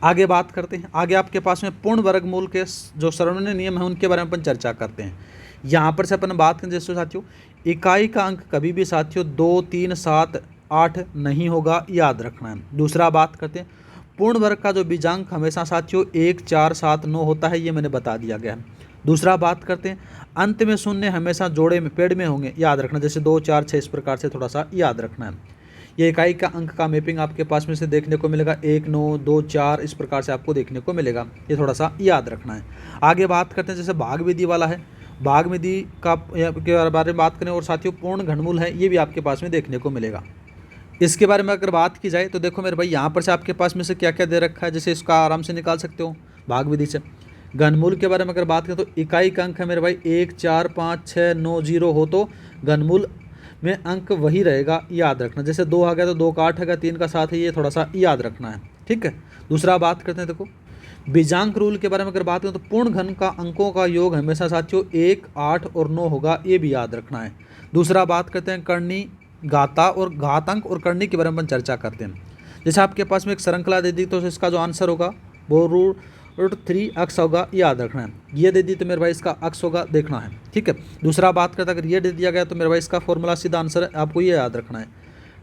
आगे बात करते हैं, आगे आपके पास में पूर्ण वर्गमूल के जो सर्वनिम्न नियम है उनके बारे में अपन चर्चा करते हैं। यहाँ पर से अपन बात करें जैसे साथियों, इकाई का अंक कभी भी साथियों 2, 3, 7, 8 नहीं होगा, याद रखना है। दूसरा बात करते हैं, पूर्ण वर्ग का जो बीजांक हमेशा साथियों 1, 4, 7, 9 होता है, ये मैंने बता दिया गया है। दूसरा बात करते हैं, अंत में शून्य हमेशा जोड़े में पेड़ में होंगे, याद रखना, जैसे 2, 4, 6 इस प्रकार से थोड़ा सा याद रखना है। ये इकाई का अंक का मैपिंग आपके पास में से देखने को मिलेगा, 1, 9, 2, 4 इस प्रकार से आपको देखने को मिलेगा, ये थोड़ा सा याद रखना है। आगे बात करते हैं, जैसे भाग विधि वाला है, भाग विधि का के बारे में बात करें, और साथियों पूर्ण घनमूल है, ये भी आपके पास में देखने को मिलेगा। इसके बारे में अगर बात की जाए तो देखो मेरे भाई यहाँ पर से आपके पास में से क्या क्या दे रखा है, जैसे इसका आराम से निकाल सकते हो भाग विधि से। घनमूल के बारे में अगर बात करें तो इकाई का अंक है मेरे भाई 1, 4, 5, 6, 9, 0 हो तो घनमूल में अंक वही रहेगा, याद रखना। जैसे 2 आ गया तो 2 का 8 है, 3 का 7 है, ये थोड़ा सा याद रखना है। ठीक है, दूसरा बात करते हैं, देखो बीजांक रूल के बारे में अगर बात करें तो पूर्ण घन का अंकों का योग हमेशा साथियों 1, 8 और 9 होगा, ये भी याद रखना है। दूसरा बात करते हैं करनी घाता और घातांक और करनी के बारे में चर्चा करते हैं। जैसे आपके पास में एक श्रृंखला दे दी तो इसका जो आंसर होगा वो √3 अक्स होगा, याद रखना है। ये दे दी तो मेरे भाई इसका अक्स होगा, देखना है। ठीक है, दूसरा बात करते हैं, अगर ये दे दिया गया तो मेरे भाई इसका फॉर्मूला सीधा आंसर है, आपको ये याद रखना है।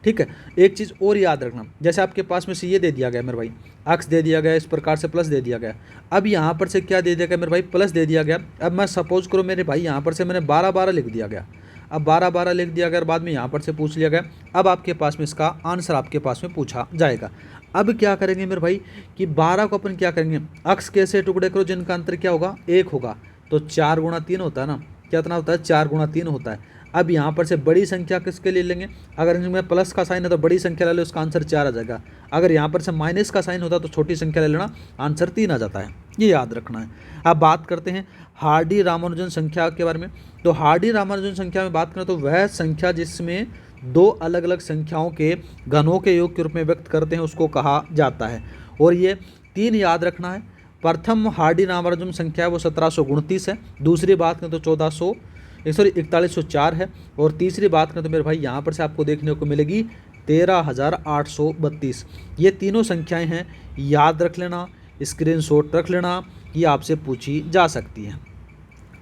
ठीक है, एक चीज़ और याद रखना, जैसे आपके पास में से ये दे दिया गया मेरे भाई, अक्स दे दिया गया, इस प्रकार से प्लस दे दिया गया। अब यहाँ पर से क्या दे दिया गया मेरे भाई, प्लस दे दिया गया। अब मैं सपोज करो मेरे भाई यहाँ पर से मैंने 12 लिख दिया गया, अब 12 लिख दिया गया, बाद में यहाँ पर से पूछ लिया गया, अब आपके पास में इसका आंसर आपके पास में पूछा जाएगा। अब क्या करेंगे मेरे भाई कि 12 को अपन क्या करेंगे, अक्स के ऐसे टुकड़े करो जिनका अंतर क्या होगा, 1 होगा, तो 4 गुणा 3 होता है ना, कितना होता है, 4 गुणा 3 होता है। अब यहाँ पर से बड़ी संख्या किसके लिए लेंगे, अगर इनमें प्लस का साइन है तो बड़ी संख्या ले लो, उसका आंसर 4 आ जाएगा। अगर यहाँ पर से माइनस का साइन होता तो छोटी संख्या ले लेना, आंसर 3 आ जाता है, ये याद रखना है। अब बात करते हैं हार्डी रामानुजन संख्या के बारे में। तो हार्डी रामानुजन संख्या में बात करें तो वह संख्या जिसमें 2 अलग अलग संख्याओं के घनों के योग के रूप में व्यक्त करते हैं उसको कहा जाता है, और ये 3 याद रखना है। प्रथम हार्डी रामानुजन संख्या है वो 1729 है, दूसरी बात करें तो 4104 है, और तीसरी बात करें तो मेरे भाई यहाँ पर से आपको देखने को मिलेगी 13832। ये तीनों संख्याएं हैं, याद रख लेना, स्क्रीनशॉट रख लेना, ये आपसे पूछी जा सकती हैं।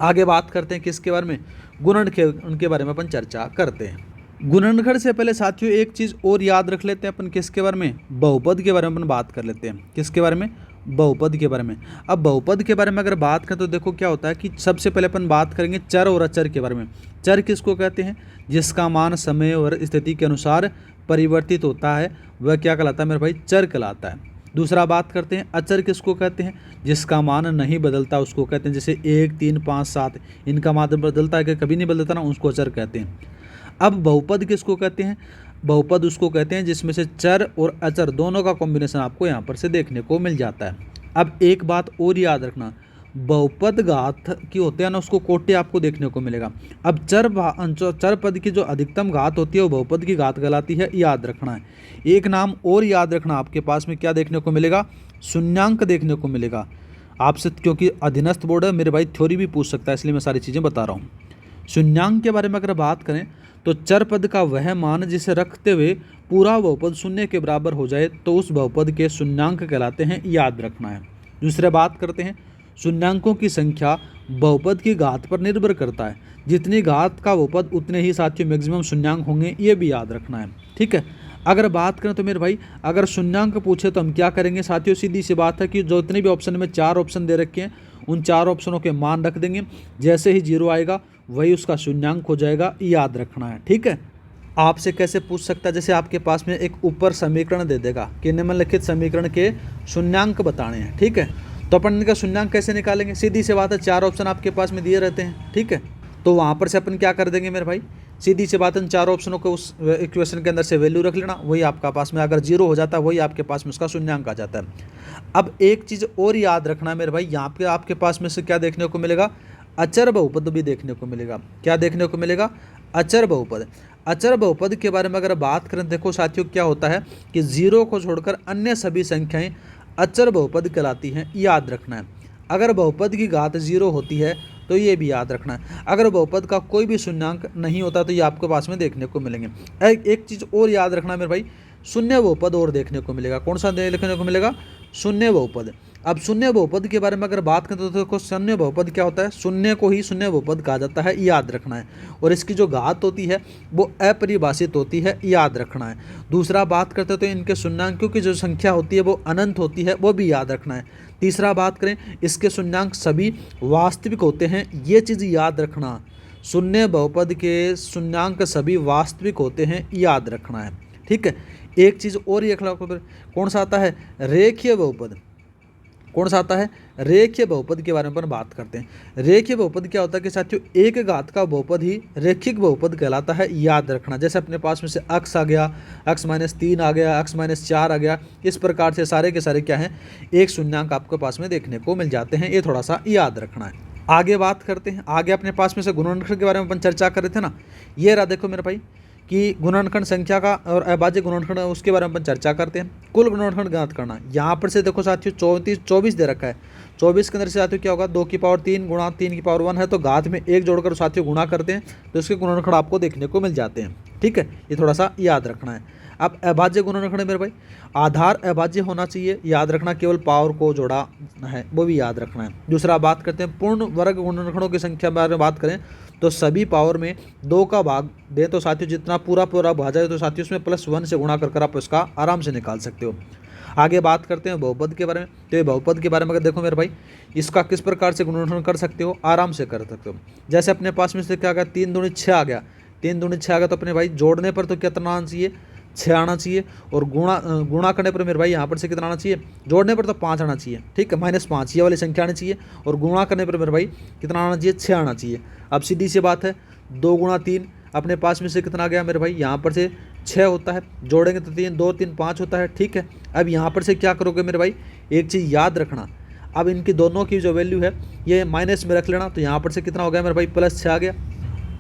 आगे बात करते हैं किसके बारे में, गुणन के, उनके बारे में अपन चर्चा करते हैं। गुणनखंड से पहले साथियों एक चीज़ और याद रख लेते हैं अपन, किसके बारे में, बहुपद के बारे में अपन बात कर लेते हैं। किसके बारे में, बहुपद के बारे में। अब बहुपद के बारे में अगर बात करें तो देखो क्या होता है कि सबसे पहले अपन बात करेंगे चर और अचर के बारे में। चर किसको कहते हैं, जिसका मान समय और स्थिति के अनुसार परिवर्तित होता है, वह क्या कहलाता है मेरे भाई, चर कहलाता है। दूसरा बात करते हैं अचर किसको कहते हैं, जिसका मान नहीं बदलता उसको कहते हैं। जैसे 1, 3, 5, 7 इनका मान बदलता है कि कभी नहीं बदलता ना, उसको अचर कहते हैं। अब बहुपद किसको कहते हैं, बहुपद उसको कहते हैं जिसमें से चर और अचर दोनों का कॉम्बिनेशन आपको यहाँ पर से देखने को मिल जाता है। अब एक बात और याद रखना, बहुपद घात की होते हैं ना उसको कोटि आपको देखने को मिलेगा। अब चर पद की जो अधिकतम घात होती है वो बहुपद की घात कहलाती है, याद रखना है। एक नाम और याद रखना, आपके पास में क्या देखने को मिलेगा, शून्यांक देखने को मिलेगा आपसे, क्योंकि अधीनस्थ बोर्ड है मेरे भाई, थ्योरी भी पूछ सकता है, इसलिए मैं सारी चीज़ें बता रहा हूँ। शून्यांक के बारे में अगर बात करें तो चर पद का वह मान जिसे रखते हुए पूरा बहुपद शून्य के बराबर हो जाए तो उस बहुपद के शून्यांक कहलाते हैं, याद रखना है। दूसरे बात करते हैं शून्यांकों की संख्या बहुपद की घात पर निर्भर करता है। जितनी घात का बहुपद उतने ही साथियों मैक्सिमम शून्यांक होंगे, ये भी याद रखना है। ठीक है, अगर बात करें तो मेरे भाई अगर शून्यांक पूछे तो हम क्या करेंगे साथियों, सीधी सी बात है कि जो इतने भी ऑप्शन में 4 ऑप्शन दे रखे हैं उन 4 ऑप्शनों के मान रख देंगे, जैसे ही 0 आएगा वही उसका शून्यांक हो जाएगा, याद रखना है। ठीक है, आपसे कैसे पूछ सकता है, जैसे आपके पास में एक ऊपर समीकरण दे देगा कि निम्नलिखित समीकरण के शून्यांक बताने हैं। ठीक है, तो अपन इनका शून्यांक कैसे निकालेंगे, सीधी सी बात है 4 ऑप्शन आपके पास में दिए रहते हैं। ठीक है, तो वहाँ पर से अपन क्या कर देंगे मेरे भाई, सीधी सी बात है 4 ऑप्शनों को उस इक्वेशन के अंदर से वैल्यू रख लेना, वही आपका पास में अगर 0 हो जाता है वही आपके पास में उसका शून्यांक आ जाता है। अब एक चीज़ और याद रखना है मेरे भाई, यहाँ पे आपके पास में से क्या देखने को मिलेगा, अचर बहुपद भी देखने को मिलेगा। क्या देखने को मिलेगा, अचर बहुपद। अचर बहुपद के बारे में अगर बात करें, देखो साथियों क्या होता है कि 0 को छोड़कर अन्य सभी संख्याएं अचर बहुपद कहलाती हैं, याद रखना है। अगर बहुपद की घात 0 होती है तो ये भी याद रखना है। अगर बहुपद का कोई भी शून्यांक नहीं होता तो ये आपके पास में देखने को मिलेंगे। एक चीज़ और याद रखना मेरे भाई, शून्य बहुपद और देखने को मिलेगा। कौन सा देखने को मिलेगा, शून्य बहुपद। अब शून्य बहुपद के बारे में अगर बात करें तो देखो शून्य बहुपद क्या होता है, शून्य को ही शून्य बहुपद कहा जाता है, याद रखना है। और इसकी जो घात होती है वो अपरिभाषित होती है, याद रखना है। दूसरा बात करते हैं तो इनके शून्यांकों की जो संख्या होती है वो अनंत होती है, वो भी याद रखना है। तीसरा बात करें, इसके शून्यांक सभी वास्तविक होते हैं, ये चीज़ याद रखना। शून्य बहुपद के शून्यांक सभी वास्तविक होते हैं, याद रखना है। ठीक है, एक चीज़ और ये कौन सा आता है, रेखीय बहुपद। कौन सा आता है, रेखीय बहुपद के बारे में अपन बात करते हैं। रेखीय बहुपद क्या होता है कि साथियों एक घात का बहुपद ही रेखिक बहुपद कहलाता है, याद रखना। जैसे अपने पास में से x आ गया, x-3 आ गया, x-4 आ गया, इस प्रकार से सारे के सारे क्या हैं, एक शून्यांक आपके पास में देखने को मिल जाते हैं, ये थोड़ा सा याद रखना है। आगे बात करते हैं, आगे अपने पास में से गुणनखंड के बारे में अपन चर्चा कर रहे थे ना, ये रहा देखो मेरे भाई कि गुणनखंड संख्या का और अभाज्य गुणनखंड उसके बारे में अपन चर्चा करते हैं। कुल गुणनखंड ज्ञात करना, यहाँ पर से देखो साथियों 24 दे रखा है। 24 के अंदर से साथियों क्या होगा, 2 की पावर 3 गुणा 3 की पावर 1 है, तो घात में 1 जोड़कर साथियों गुणा करते हैं तो इसके गुणनखंड आपको देखने को मिल जाते हैं। ठीक है, ये थोड़ा सा याद रखना है। अब अभाज्य गुणनखंड मेरे भाई, आधार अभाज्य होना चाहिए, याद रखना, केवल पावर को जोड़ा है, वो भी याद रखना है। दूसरा बात करते हैं पूर्ण वर्ग गुणनखंडों की संख्या के बारे में बात करें तो सभी पावर में 2 का भाग दें तो साथियों जितना पूरा भाग जाए तो साथियों उसमें +1 से गुणा कर आप इसका आराम से निकाल सकते हो। आगे बात करते हैं बहुपद के बारे में, तो ये बहुपद के बारे में अगर देखो मेरे भाई, इसका किस प्रकार से गुणनखंड कर सकते हो, आराम से कर सकते हो। जैसे अपने पास में से क्या आ गया, 3 दूनी 6 आ गया, 3 दूनी 6 आ गया, तो अपने भाई जोड़ने पर तो कितना आना चाहिए, 6 आना चाहिए, और गुणा करने पर मेरे भाई यहाँ पर से कितना आना चाहिए, जोड़ने पर तो 5 आना चाहिए। ठीक है, -5 ये वाली संख्या आनी चाहिए, और गुणा करने पर मेरे भाई कितना आना चाहिए, 6 आना चाहिए। अब सीधी सी बात है, 2 गुणा 3 अपने पास में से कितना आ गया मेरे भाई, यहाँ पर से 6 होता है, जोड़ेंगे तो 3 2 3 5 होता है। ठीक है, अब यहाँ पर से क्या करोगे मेरे भाई, एक चीज़ याद रखना, अब इनकी दोनों की जो वैल्यू है ये माइनस में रख लेना, तो यहाँ पर से कितना हो गया मेरे भाई, +6 आ गया।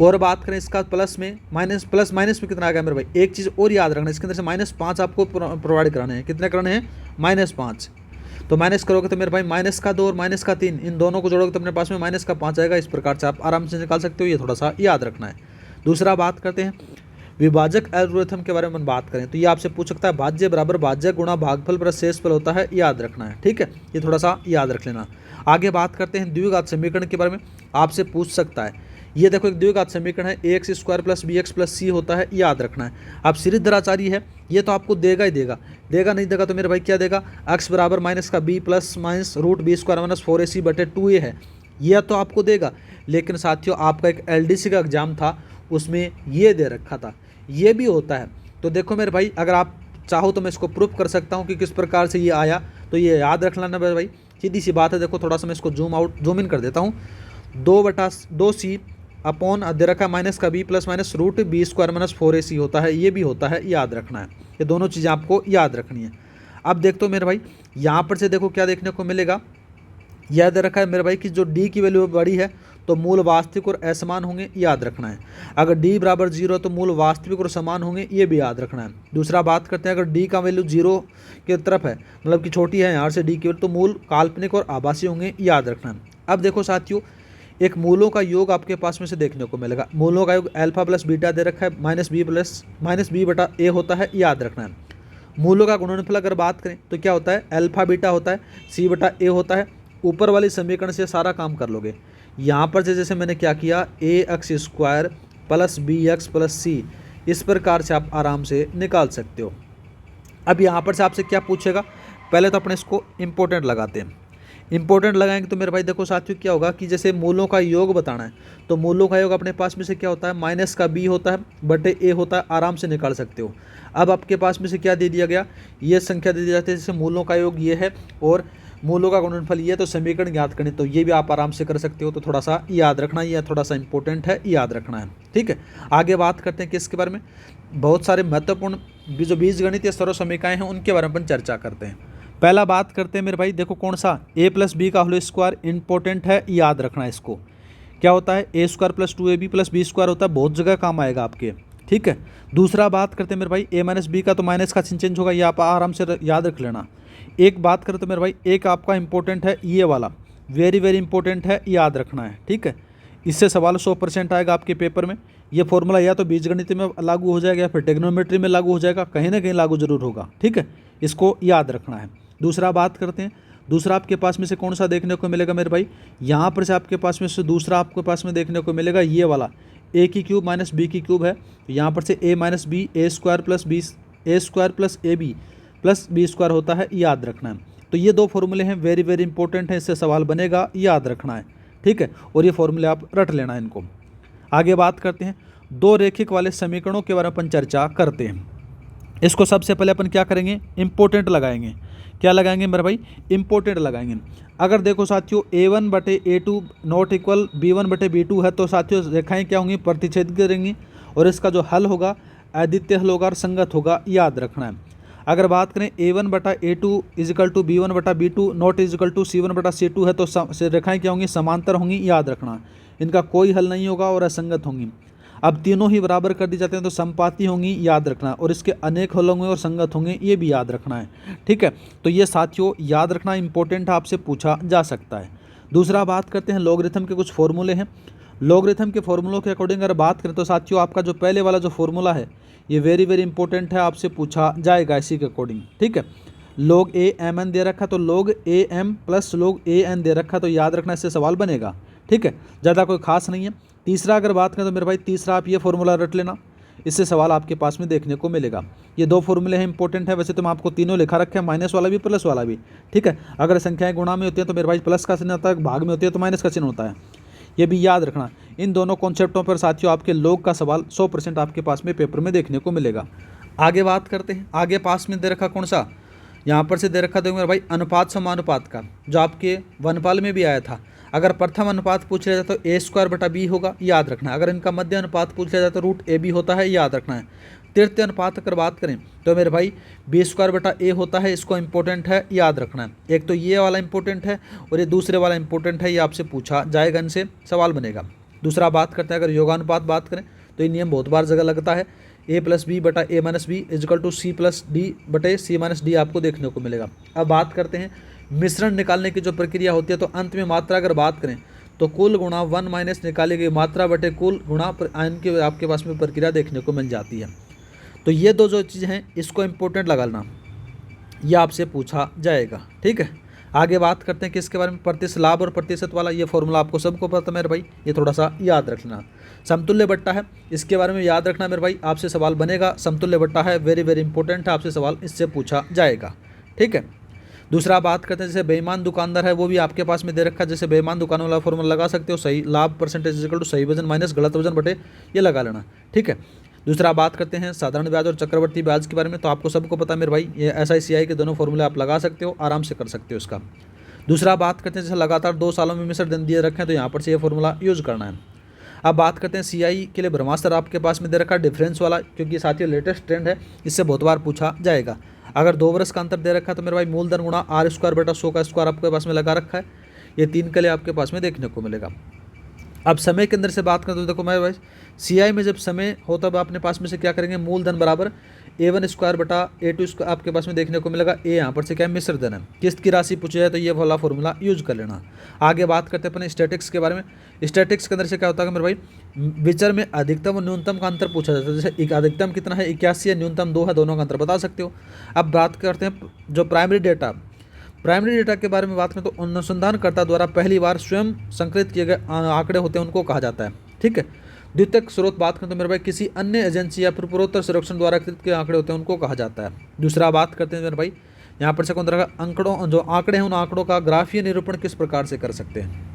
और बात करें इसका प्लस में, माइनस में कितना आ गया मेरे भाई, एक चीज़ और याद रखना, इसके अंदर से -5 आपको प्रोवाइड कराने हैं। कितने कराने हैं, -5। तो माइनस करोगे तो मेरे भाई -2 और -3 इन दोनों को जोड़ोगे तो अपने पास में -5 आएगा। इस प्रकार से आप आराम से निकाल सकते हो, ये थोड़ा सा याद रखना है। दूसरा बात करते हैं विभाजक एल्गोरिथम के बारे में बात करें तो ये आपसे पूछ सकता है, भाज्य बराबर भाज्य गुणा भागफल प्लस शेषफल होता है, याद रखना है। ठीक है, ये थोड़ा सा याद रख लेना। आगे बात करते हैं द्विघात समीकरण के बारे में, आपसे पूछ सकता है, ये देखो एक द्विघात समीकरण है, ax² + bx + c होता है, याद रखना है। अब श्रीधराचार्य है, ये तो आपको देगा ही देगा, नहीं देगा तो मेरे भाई क्या देगा, x बराबर -b + √b² - 4ac/2a है, यह तो आपको देगा। लेकिन साथियों आपका एक LDC का एग्जाम था, उसमें ये दे रखा था, ये भी होता है। तो देखो मेरे भाई अगर आप चाहो तो मैं इसको प्रूफ कर सकता हूँ कि किस प्रकार से ये आया, तो ये याद रख लेना मेरे भाई, सीधी सी बात है। देखो थोड़ा सा मैं इसको जूम इन कर देता हूँ, 2/2c अपॉन दे रखा -b + √b² - 4ac होता है, ये भी होता है, याद रखना है। ये दोनों चीज़ें आपको याद रखनी है। अब देखते हो मेरे भाई, यहाँ पर से देखो क्या देखने को मिलेगा, यह दे रखा है मेरे भाई कि जो d की वैल्यू बड़ी है तो मूल वास्तविक और असमान होंगे, याद रखना है। अगर d बराबर 0 तो मूल वास्तविक और समान होंगे, ये भी याद रखना है। दूसरा बात करते हैं, अगर d का वैल्यू 0 की तरफ है, मतलब कि छोटी है यहाँ से d की वैल्यू, तो मूल काल्पनिक और आभासी होंगे, याद रखना है। अब देखो साथियों, एक मूलों का योग आपके पास में से देखने को मिलेगा, मूलों का योग अल्फा + बीटा दे रखा है, -b/a होता है, याद रखना है। मूलों का गुणनफल अगर बात करें तो क्या होता है, अल्फा बीटा होता है, सी बटा ए होता है। ऊपर वाली समीकरण से सारा काम कर लोगे। यहाँ पर से जैसे मैंने क्या किया, A X square plus B X plus C, इस प्रकार से आप आराम से निकाल सकते हो। अब यहाँ पर से आपसे क्या पूछेगा, पहले तो अपने इसको इम्पोर्टेंट लगाते हैं। इंपॉर्टेंट लगाएंगे तो मेरे भाई देखो साथियों क्या होगा कि जैसे मूलों का योग बताना है तो मूलों का योग अपने पास में से क्या होता है, माइनस का बी होता है बटे ए होता है, आराम से निकाल सकते हो। अब आपके पास में से क्या दे दिया गया, ये संख्या दे दी जाती है, जैसे मूलों का योग ये है और मूलों का गुणनफल ये है, तो समीकरण ज्ञात करें तो ये भी आप आराम से कर सकते हो। तो थोड़ा सा याद रखना, ये थोड़ा सा इंपॉर्टेंट है, याद रखना है। ठीक है, आगे बात करते हैं किसके बारे में, बहुत सारे महत्वपूर्ण जो बीजगणितीय सर्व समीकरण हैं उनके बारे में अपन चर्चा करते हैं। पहला बात करते हैं मेरे भाई, देखो कौन सा, ए प्लस बी का होल स्क्वायर, इंपॉर्टेंट है, याद रखना है इसको। क्या होता है, A square plus 2ab plus B square होता है, बहुत जगह काम आएगा आपके। ठीक है, दूसरा बात करते हैं मेरे भाई, ए माइनस बी का तो माइनस का चिन्ह चेंज होगा, ये आप आराम से याद रख लेना। एक बात करते हैं मेरे भाई, एक आपका इंपॉर्टेंट है ये वाला, वेरी वेरी इंपॉर्टेंट है, याद रखना है। ठीक है, इससे सवाल 100% आएगा आपके पेपर में। ये फॉर्मूला या तो बीजगणित में लागू हो जाएगा या फिर ट्रिग्नोमेट्री में लागू हो जाएगा, कहीं ना कहीं लागू जरूर होगा। ठीक है, इसको याद रखना है। दूसरा बात करते हैं, दूसरा आपके पास में से कौन सा देखने को मिलेगा मेरे भाई, यहाँ पर से आपके पास में से दूसरा आपके पास में देखने को मिलेगा ये वाला, ए की क्यूब माइनस बी की क्यूब है, तो यहाँ पर से A minus B, A square plus B, A square plus A B plus B square होता है, याद रखना है। तो ये दो फॉर्मूले हैं, वेरी वेरी इंपॉर्टेंट है, इससे सवाल बनेगा, याद रखना है। ठीक है, और ये फॉर्मूले आप रट लेना है इनको। आगे बात करते हैं, दो रेखिक वाले समीकरणों के बारे में अपन चर्चा करते हैं। इसको सबसे पहले अपन क्या करेंगे, इंपॉर्टेंट लगाएंगे। क्या लगाएंगे मेरे भाई, इंपॉर्टेंट लगाएंगे। अगर देखो साथियों a1 बटे a2 नॉट इक्वल b1 बटे b2 है तो साथियों रेखाएं क्या होंगी, प्रतिच्छेद करेंगी और इसका जो हल होगा अद्वितीय हल होगा और संगत होगा, याद रखना है। अगर बात करें a1 बटा a2 इजिकल टू b1 बटा b2 not is equal to c1 बटा c2 है तो रेखाएं क्या होंगी, समांतर होंगी, याद रखना। इनका कोई हल नहीं होगा और असंगत होंगी। अब तीनों ही बराबर कर दी जाते हैं तो समपाती होंगी, याद रखना, और इसके अनेक हल होंगे और संगत होंगे, ये भी याद रखना है। ठीक है, तो ये साथियों याद रखना इंपॉर्टेंट है, आपसे पूछा जा सकता है। दूसरा बात करते हैं, लॉगरिथम के कुछ फॉर्मूले हैं। लॉगरिथम के फॉर्मूलों के अकॉर्डिंग अगर बात करें तो साथियों आपका जो पहले वाला जो फॉर्मूला है ये वेरी वेरी इंपॉर्टेंट है, आपसे पूछा जाएगा इसी के अकॉर्डिंग। ठीक है, log a mn दे रखा तो log a m plus log a n दे रखा, तो याद रखना, इससे सवाल बनेगा। ठीक है, ज़्यादा कोई खास नहीं है। तीसरा अगर बात करें तो मेरे भाई तीसरा आप ये फॉर्मूला रट लेना, इससे सवाल आपके पास में देखने को मिलेगा। ये दो फॉर्मूले हैं, इंपॉर्टेंट है। वैसे तो मैं आपको तीनों लिखा रखे हैं, माइनस वाला भी प्लस वाला भी। ठीक है, अगर संख्याएं गुणा में होती हैं तो मेरे भाई प्लस का चिन्ह होता है, भाग में होती है तो माइनस का चिन्ह होता है, ये भी याद रखना। इन दोनों कॉन्सेप्टों पर साथियों आपके log का सवाल 100% आपके पास में पेपर में देखने को मिलेगा। आगे बात करते हैं, आगे पास में दे रखा कौन सा, यहाँ पर से दे रखा देखो मेरे भाई अनुपात समानुपात का, जो आपके वनपाल में भी आया था। अगर प्रथम अनुपात पूछ लिया जाए तो ए स्क्वायर बटा बी होगा, याद रखना है। अगर इनका मध्य अनुपात पूछ लिया जाए तो रूट ए बी होता है, याद रखना है। तृतीय अनुपात अगर बात करें तो मेरे भाई बी स्क्वायर बटा ए होता है, इसको इंपॉर्टेंट है, याद रखना है। एक तो ये वाला इंपॉर्टेंट है और ये दूसरे वाला इंपॉर्टेंट है, ये आपसे पूछा जाएगा, इनसे सवाल बनेगा। दूसरा बात करते हैं, अगर योगानुपात बात करें तो ये नियम बहुत बार जगह लगता है, ए प्लस बी बटा A minus B is equal to C plus D बटे सी माइनस डी आपको देखने को मिलेगा। अब बात करते हैं मिश्रण निकालने की जो प्रक्रिया होती है, तो अंत में मात्रा अगर बात करें तो कुल गुणा 1 माइनस निकाली गई मात्रा बटे कुल गुणा आयन की आपके पास में प्रक्रिया देखने को मिल जाती है। तो ये दो जो चीज़ें हैं इसको इंपॉर्टेंट लगाना, यह आपसे पूछा जाएगा। ठीक है, आगे बात करते हैं किसके बारे में, प्रतिशत लाभ और प्रतिशत वाला। ये फॉर्मूला आपको सबको पता है मेरे भाई, ये थोड़ा सा याद रखना। समतुल्य बट्टा है, इसके बारे में याद रखना मेरे भाई, आपसे सवाल बनेगा। समतुल्य बट्टा है, वेरी वेरी इंपॉर्टेंट है, आपसे सवाल इससे पूछा जाएगा। ठीक है, दूसरा बात करते हैं, जैसे बेईमान दुकानदार है वो भी आपके पास में दे रखा है। जैसे बेईमान दुकान वाला फॉर्मूला लगा सकते हो, सही लाभ परसेंटेज इक्वल टू सही वजन माइनस गलत वजन बटे, ये लगा लेना। ठीक है, दूसरा बात करते हैं साधारण ब्याज और चक्रवर्ती ब्याज के बारे में। तो आपको सबको पता है मेरे भाई, ये SI CI के दोनों फॉर्मूले आप लगा सकते हो, आराम से कर सकते हो इसका। दूसरा बात करते हैं, जैसे लगातार 2 सालों में मिश्र दिए रखे हैं तो यहाँ पर से ये फॉर्मूला यूज करना है। अब बात करते हैं CI के लिए ब्रह्मास्त्र आपके पास में दे रखा है, डिफरेंस वाला, क्योंकि साथियों लेटेस्ट ट्रेंड है, इससे बहुत बार पूछा जाएगा। अगर 2 वर्ष का अंतर दे रखा है तो मेरे भाई मूलधन गुणा R स्क्वायर बटा 100 का स्क्वायर आपके पास में लगा रखा है, ये 3 के लिए आपके पास में देखने को मिलेगा। अब समय के अंदर से बात करें तो देखो मेरे भाई CI में जब समय हो तब अपने पास में से क्या करेंगे, मूलधन बराबर A1 स्क्वायर बटा A2 स्क्वायर आपके पास में देखने को मिलेगा। ए यहाँ पर से क्या है, मिश्र धन है। किस्त की राशि पूछी जाए तो ये वाला फॉर्मूला यूज कर लेना। आगे बात करते हैं अपन स्टैटिक्स के बारे में। स्टैटिक्स के अंदर से क्या होता है मेरे भाई, विचर में अधिकतम और न्यूनतम का अंतर पूछा जाता है। जैसे अधिकतम कितना है 81 है, न्यूनतम 2 है, दोनों का अंतर बता सकते हो। अब बात करते हैं जो प्राइमरी डेटा के बारे में बात करें तो अनुसंधानकर्ता द्वारा पहली बार स्वयं संकलित किए गए आंकड़े होते हैं, उनको कहा जाता है। ठीक है। द्वितीयक स्रोत बात करें तो मेरे भाई किसी अन्य एजेंसी या फिर पूर्वोत्तर सर्वेक्षण द्वारा एकत्रित किए आंकड़े होते हैं, उनको कहा जाता है। दूसरा बात करते हैं मेरे भाई, यहाँ पर से कौन तरह का आंकड़ों जो आंकड़े हैं उन आंकड़ों का ग्राफीय निरूपण किस प्रकार से कर सकते हैं।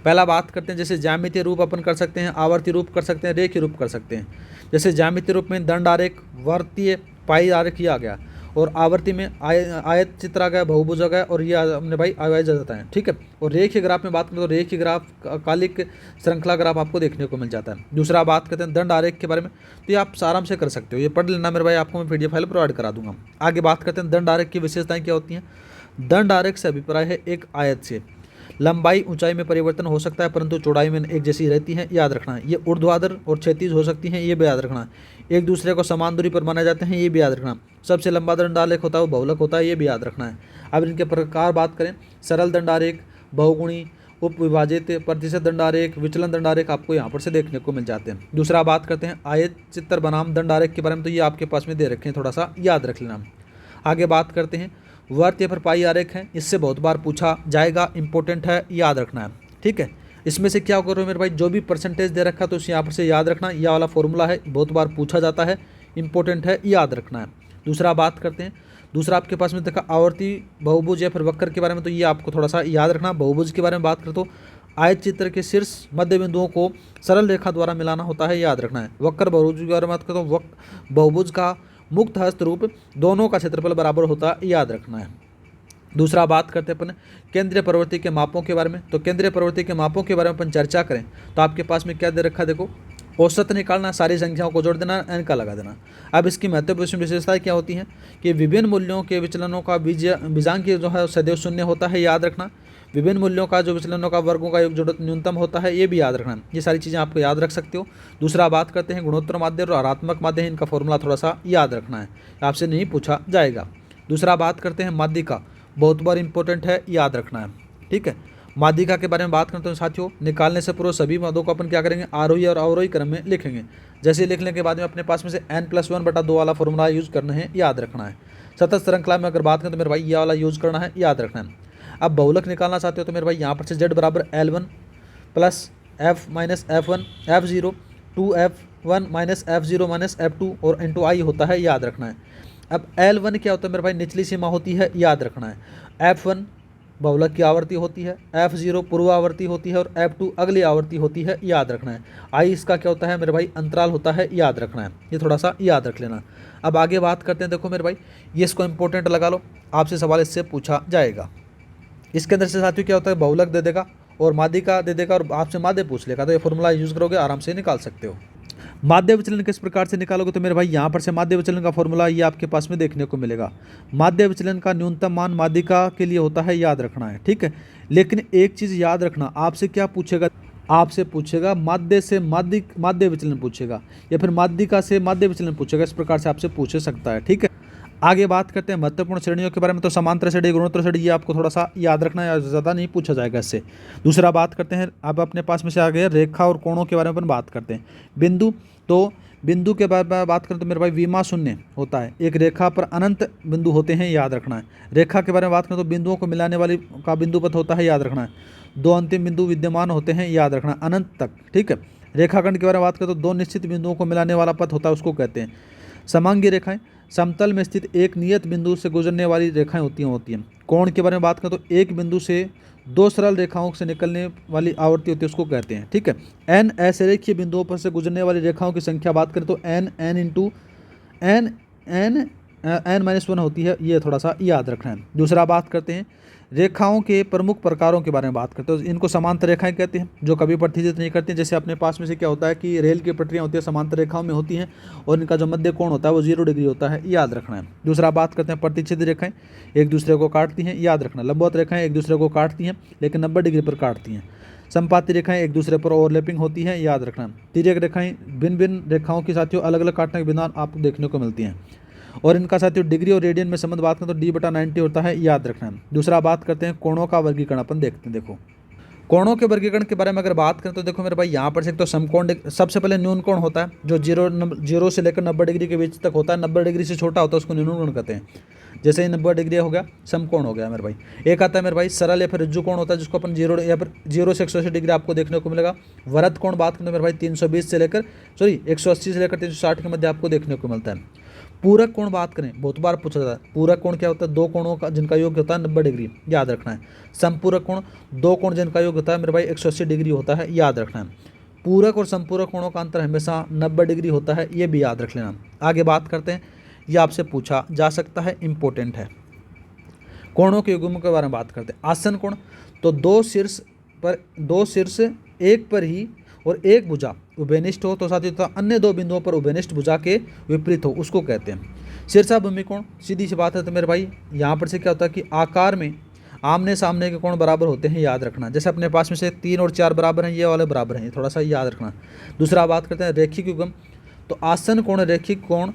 पहला बात करते हैं जैसे ज्यामितीय रूप अपन कर सकते हैं, आवर्ती रूप कर सकते हैं, रेखीय रूप कर सकते हैं। जैसे ज्यामितीय रूप में दंड आरेख, वर्तीय पाई आरेख ये आ गया, और आवर्ती में आयत चित्र आ गया, बहुभुज आ गया, और ये हमने भाई आवाज जाता है। ठीक है। और रेखीय ग्राफ में बात करें तो रेखीय ग्राफ, कालिक श्रृंखला ग्राफ आपको देखने को मिल जाता है। दूसरा बात करते हैं दंड आरेख के बारे में, तो ये आप आराम से कर सकते हो, ये पढ़ लेना मेरे भाई, आपको मैं PDF फाइल प्रोवाइड करा दूंगा। आगे बात करते हैं दंड आरेख की विशेषताएं क्या होती हैं। दंड आरेख से अभिप्राय है एक आयत से लंबाई ऊंचाई में परिवर्तन हो सकता है, परंतु चौड़ाई में एक जैसी रहती है, याद रखना है। ये ऊर्ध्वाधर और क्षैतिज हो सकती हैं, ये भी याद रखना है। एक दूसरे को समान दूरी पर माने जाते हैं, ये भी याद रखना। सबसे लंबा दंड आरेख होता है वो बहुलक होता है, ये भी याद रखना है। अब इनके प्रकार बात करें, सरल दंड आरेख, बहुगुणी, उपविभाजित, प्रतिशत दंड आरेख, विचलन दंड आरेख आपको यहाँ पर से देखने को मिल जाते हैं। दूसरा बात करते हैं आयत चित्र बनाम दंड आरेख के बारे में, तो ये आपके पास में दे रखे हैं, थोड़ा सा याद रख लेना। आगे बात करते हैं वर्त या फिर पाई आरेख है, इससे बहुत बार पूछा जाएगा, इंपॉर्टेंट है, याद रखना है। ठीक है। इसमें से क्या करो मेरे भाई, जो भी परसेंटेज दे रखा है तो उसे यहाँ पर से याद रखना, यह वाला फॉर्मूला है, बहुत बार पूछा जाता है, इंपॉर्टेंट है, याद रखना है। दूसरा बात करते हैं, दूसरा आपके पास में देखा आवर्ती बहुभुज या फिर वक्र के बारे में, तो ये आपको थोड़ा सा याद रखना। बहुभुज के बारे में बात करें तो आयत चित्र के शीर्ष मध्य बिंदुओं को सरल रेखा द्वारा मिलाना होता है, याद रखना है। वक्र बहुभुज के बारे में बात करें तो बहुभुज का मुक्त हस्त रूप दोनों का क्षेत्रफल बराबर होता है, याद रखना है। दूसरा बात करते हैं अपन केंद्रीय प्रवृत्ति के मापों के बारे में, तो केंद्रीय प्रवृत्ति के मापों के बारे में अपन चर्चा करें तो आपके पास में क्या दे रखा है, देखो औसत निकालना, सारी संख्याओं को जोड़ देना, n का लगा देना। अब इसकी महत्वपूर्ण विशेषताएं क्या होती हैं कि विभिन्न मूल्यों के विचलनों का बीजांक जो है सदैव शून्य होता है, याद रखना। विभिन्न मूल्यों का जो विचलनों का वर्गों का योग जोड़ न्यूनतम होता है, ये भी याद रखना। ये सारी चीज़ें आपको याद रख सकते हो। दूसरा बात करते हैं गुणोत्तर माध्य और ऋणात्मक माध्य है, इनका फॉर्मूला थोड़ा सा याद रखना है, आपसे नहीं पूछा जाएगा। दूसरा बात करते हैं माध्यिका, बहुत बार इंपॉर्टेंट है, याद रखना है। ठीक है। माध्यिका के बारे में बात करते हैं साथियों, निकालने से पूर्व सभी पदों को अपन क्या करेंगे, आरोही और अवरोही क्रम में लिखेंगे। जैसे लिखने के बाद में अपने पास में से n+1/2 वाला फॉर्मूला यूज करना है, याद रखना है। सतत श्रृंखला में अगर बात करें तो मेरे भाई ये वाला यूज करना है, याद रखना है। अब बहुलक निकालना चाहते हो तो मेरे भाई यहाँ पर से z बराबर L1 + F-F1 F0 2F1 - F0 - F2 और इंटू आई होता है, याद रखना है। अब L1 क्या होता है मेरे भाई, निचली सीमा होती है, याद रखना है। F1 बहुलक की आवर्ती होती है, F0 पूर्व आवर्ती होती है और F2 अगली आवर्ती होती है, याद रखना है। आई इसका क्या होता है मेरे भाई, अंतराल होता है, याद रखना है। ये थोड़ा सा याद रख लेना। अब आगे बात करते हैं, देखो मेरे भाई ये इसको इंपॉर्टेंट लगा लो, आपसे सवाल इससे पूछा जाएगा। इसके अंदर से साथियों क्या होता है, बहुलक दे देगा और माध्यिका दे देगा और आपसे माध्य पूछ लेगा, तो ये फॉर्मूला यूज करोगे आराम से निकाल सकते हो। माध्य विचलन किस प्रकार से निकालोगे, तो मेरे भाई यहाँ पर से माध्य विचलन का फॉर्मूला ये आपके पास में देखने को मिलेगा। माध्य विचलन का न्यूनतम मान माध्यिका के लिए होता है, याद रखना है। ठीक है। लेकिन एक चीज़ याद रखना, आपसे क्या पूछेगा, आपसे पूछेगा माध्य से माध्य विचलन पूछेगा, या फिर माध्यिका से माध्य विचलन पूछेगा, इस प्रकार से आपसे पूछ सकता है। ठीक है। आगे बात करते हैं महत्वपूर्ण श्रेणियों के बारे में, तो समांतर श्रेणी, गुणोत्तर श्रेणी, ये आपको थोड़ा सा याद रखना है, ज़्यादा नहीं पूछा जाएगा इससे। दूसरा बात करते हैं, अब अपने पास में से आ गया रेखा और कोणों के बारे में अपन बात करते हैं। बिंदु, तो बिंदु के बारे में बात करें तो मेरे भाई विमा शून्य होता है, एक रेखा पर अनंत बिंदु होते हैं, याद रखना है। रेखा के बारे में बात करें तो बिंदुओं को मिलाने वाली का बिंदु पथ होता है, याद रखना है। दो अंतिम बिंदु विद्यमान होते हैं, याद रखना, अनंत तक। ठीक है। रेखाखंड के बारे में बात करें तो दो निश्चित बिंदुओं को मिलाने वाला पथ होता है, उसको कहते हैं समांगी रेखाएं। समतल में स्थित एक नियत बिंदु से गुजरने वाली रेखाएं होती हैं। कोण के बारे में बात करें तो एक बिंदु से दो सरल रेखाओं से निकलने वाली आवर्ती होती है, उसको कहते हैं। ठीक है। n ऐसे रेखीय बिंदुओं पर से गुजरने वाली रेखाओं की संख्या बात करें तो n-1 होती है, ये थोड़ा सा याद रखना है। दूसरा बात करते हैं रेखाओं के प्रमुख प्रकारों के बारे में बात करते हैं, तो इनको समांतर रेखाएं कहते हैं, जो कभी प्रतिचित नहीं करती। जैसे अपने पास में से क्या होता है कि रेल की पटरियां होती है, समांतर रेखाओं में होती हैं और इनका जो मध्य कोण होता है वो 0 डिग्री होता है, याद रखना है। दूसरा बात करते हैं प्रतिच्छेद रेखाएं, एक दूसरे को काटती हैं, याद रखना। लंबवत रेखाएं एक दूसरे को काटती हैं लेकिन 90 डिग्री पर काटती हैं। संपाती रेखाएं एक दूसरे पर ओवरलैपिंग होती हैं, याद रखना। तिर्यक रेखाएं भिन्न भिन्न रेखाओं की साथियों अलग अलग काटने के बिना आपको देखने को मिलती हैं। और इनका साथियों डिग्री और रेडियन में संबंध बात करें तो D/90 होता है, याद रखना है। दूसरा बात करते हैं कोणों का वर्गीकरण, अपन देखते हैं। देखो कोणों के वर्गीकरण के बारे में अगर बात करें तो देखो मेरे भाई यहाँ पर से तो समकोण सबसे पहले न्यून कोण होता है जो 0 से लेकर 90 डिग्री के बीच तक होता है। 90 डिग्री से छोटा होता है उसको न्यून कोण कहते हैं। जैसे ही 90 डिग्री हो गया समकोण हो गया मेरे भाई। एक आता है मेरे भाई सरल या फिर रज्जु कोण होता है जिसको अपन 0 या फिर 0 से 180 डिग्री आपको देखने को मिलेगा। वृत्त कोण बात करें मेरे भाई 180 से लेकर 360 के मध्य आपको देखने को मिलता है। पूरक कोण बात करें बहुत बार पूछा जाता है। पूरक कोण क्या होता है? दो कोणों का जिनका योग होता है 90 डिग्री, याद रखना है। संपूरक कोण दो कोण जिनका योग होता है मेरे भाई 180 डिग्री होता है, याद रखना है। पूरक और संपूरक कोणों का अंतर हमेशा 90 डिग्री होता है, ये भी याद रख लेना। आगे बात करते हैं, ये आपसे पूछा जा सकता है, इंपॉर्टेंट है। कोणों के युग्म के बारे में बात करते हैं। आसन कोण तो दो शीर्ष एक पर ही और एक भुजा उभयनिष्ठ हो तो साथियों अन्य दो बिंदुओं पर उभयनिष्ठ भुजा के विपरीत हो उसको कहते हैं शीर्षाभूमि कोण। सीधी सी बात है तो मेरे भाई यहाँ पर से क्या होता है कि आकार में आमने सामने के कोण बराबर होते हैं, याद रखना। जैसे अपने पास में से 3 और 4 बराबर हैं, ये वाले बराबर हैं, ये थोड़ा सा याद रखना। दूसरा बात करते हैं रेखिक युग्म तो आसन कोण रेखिक कोण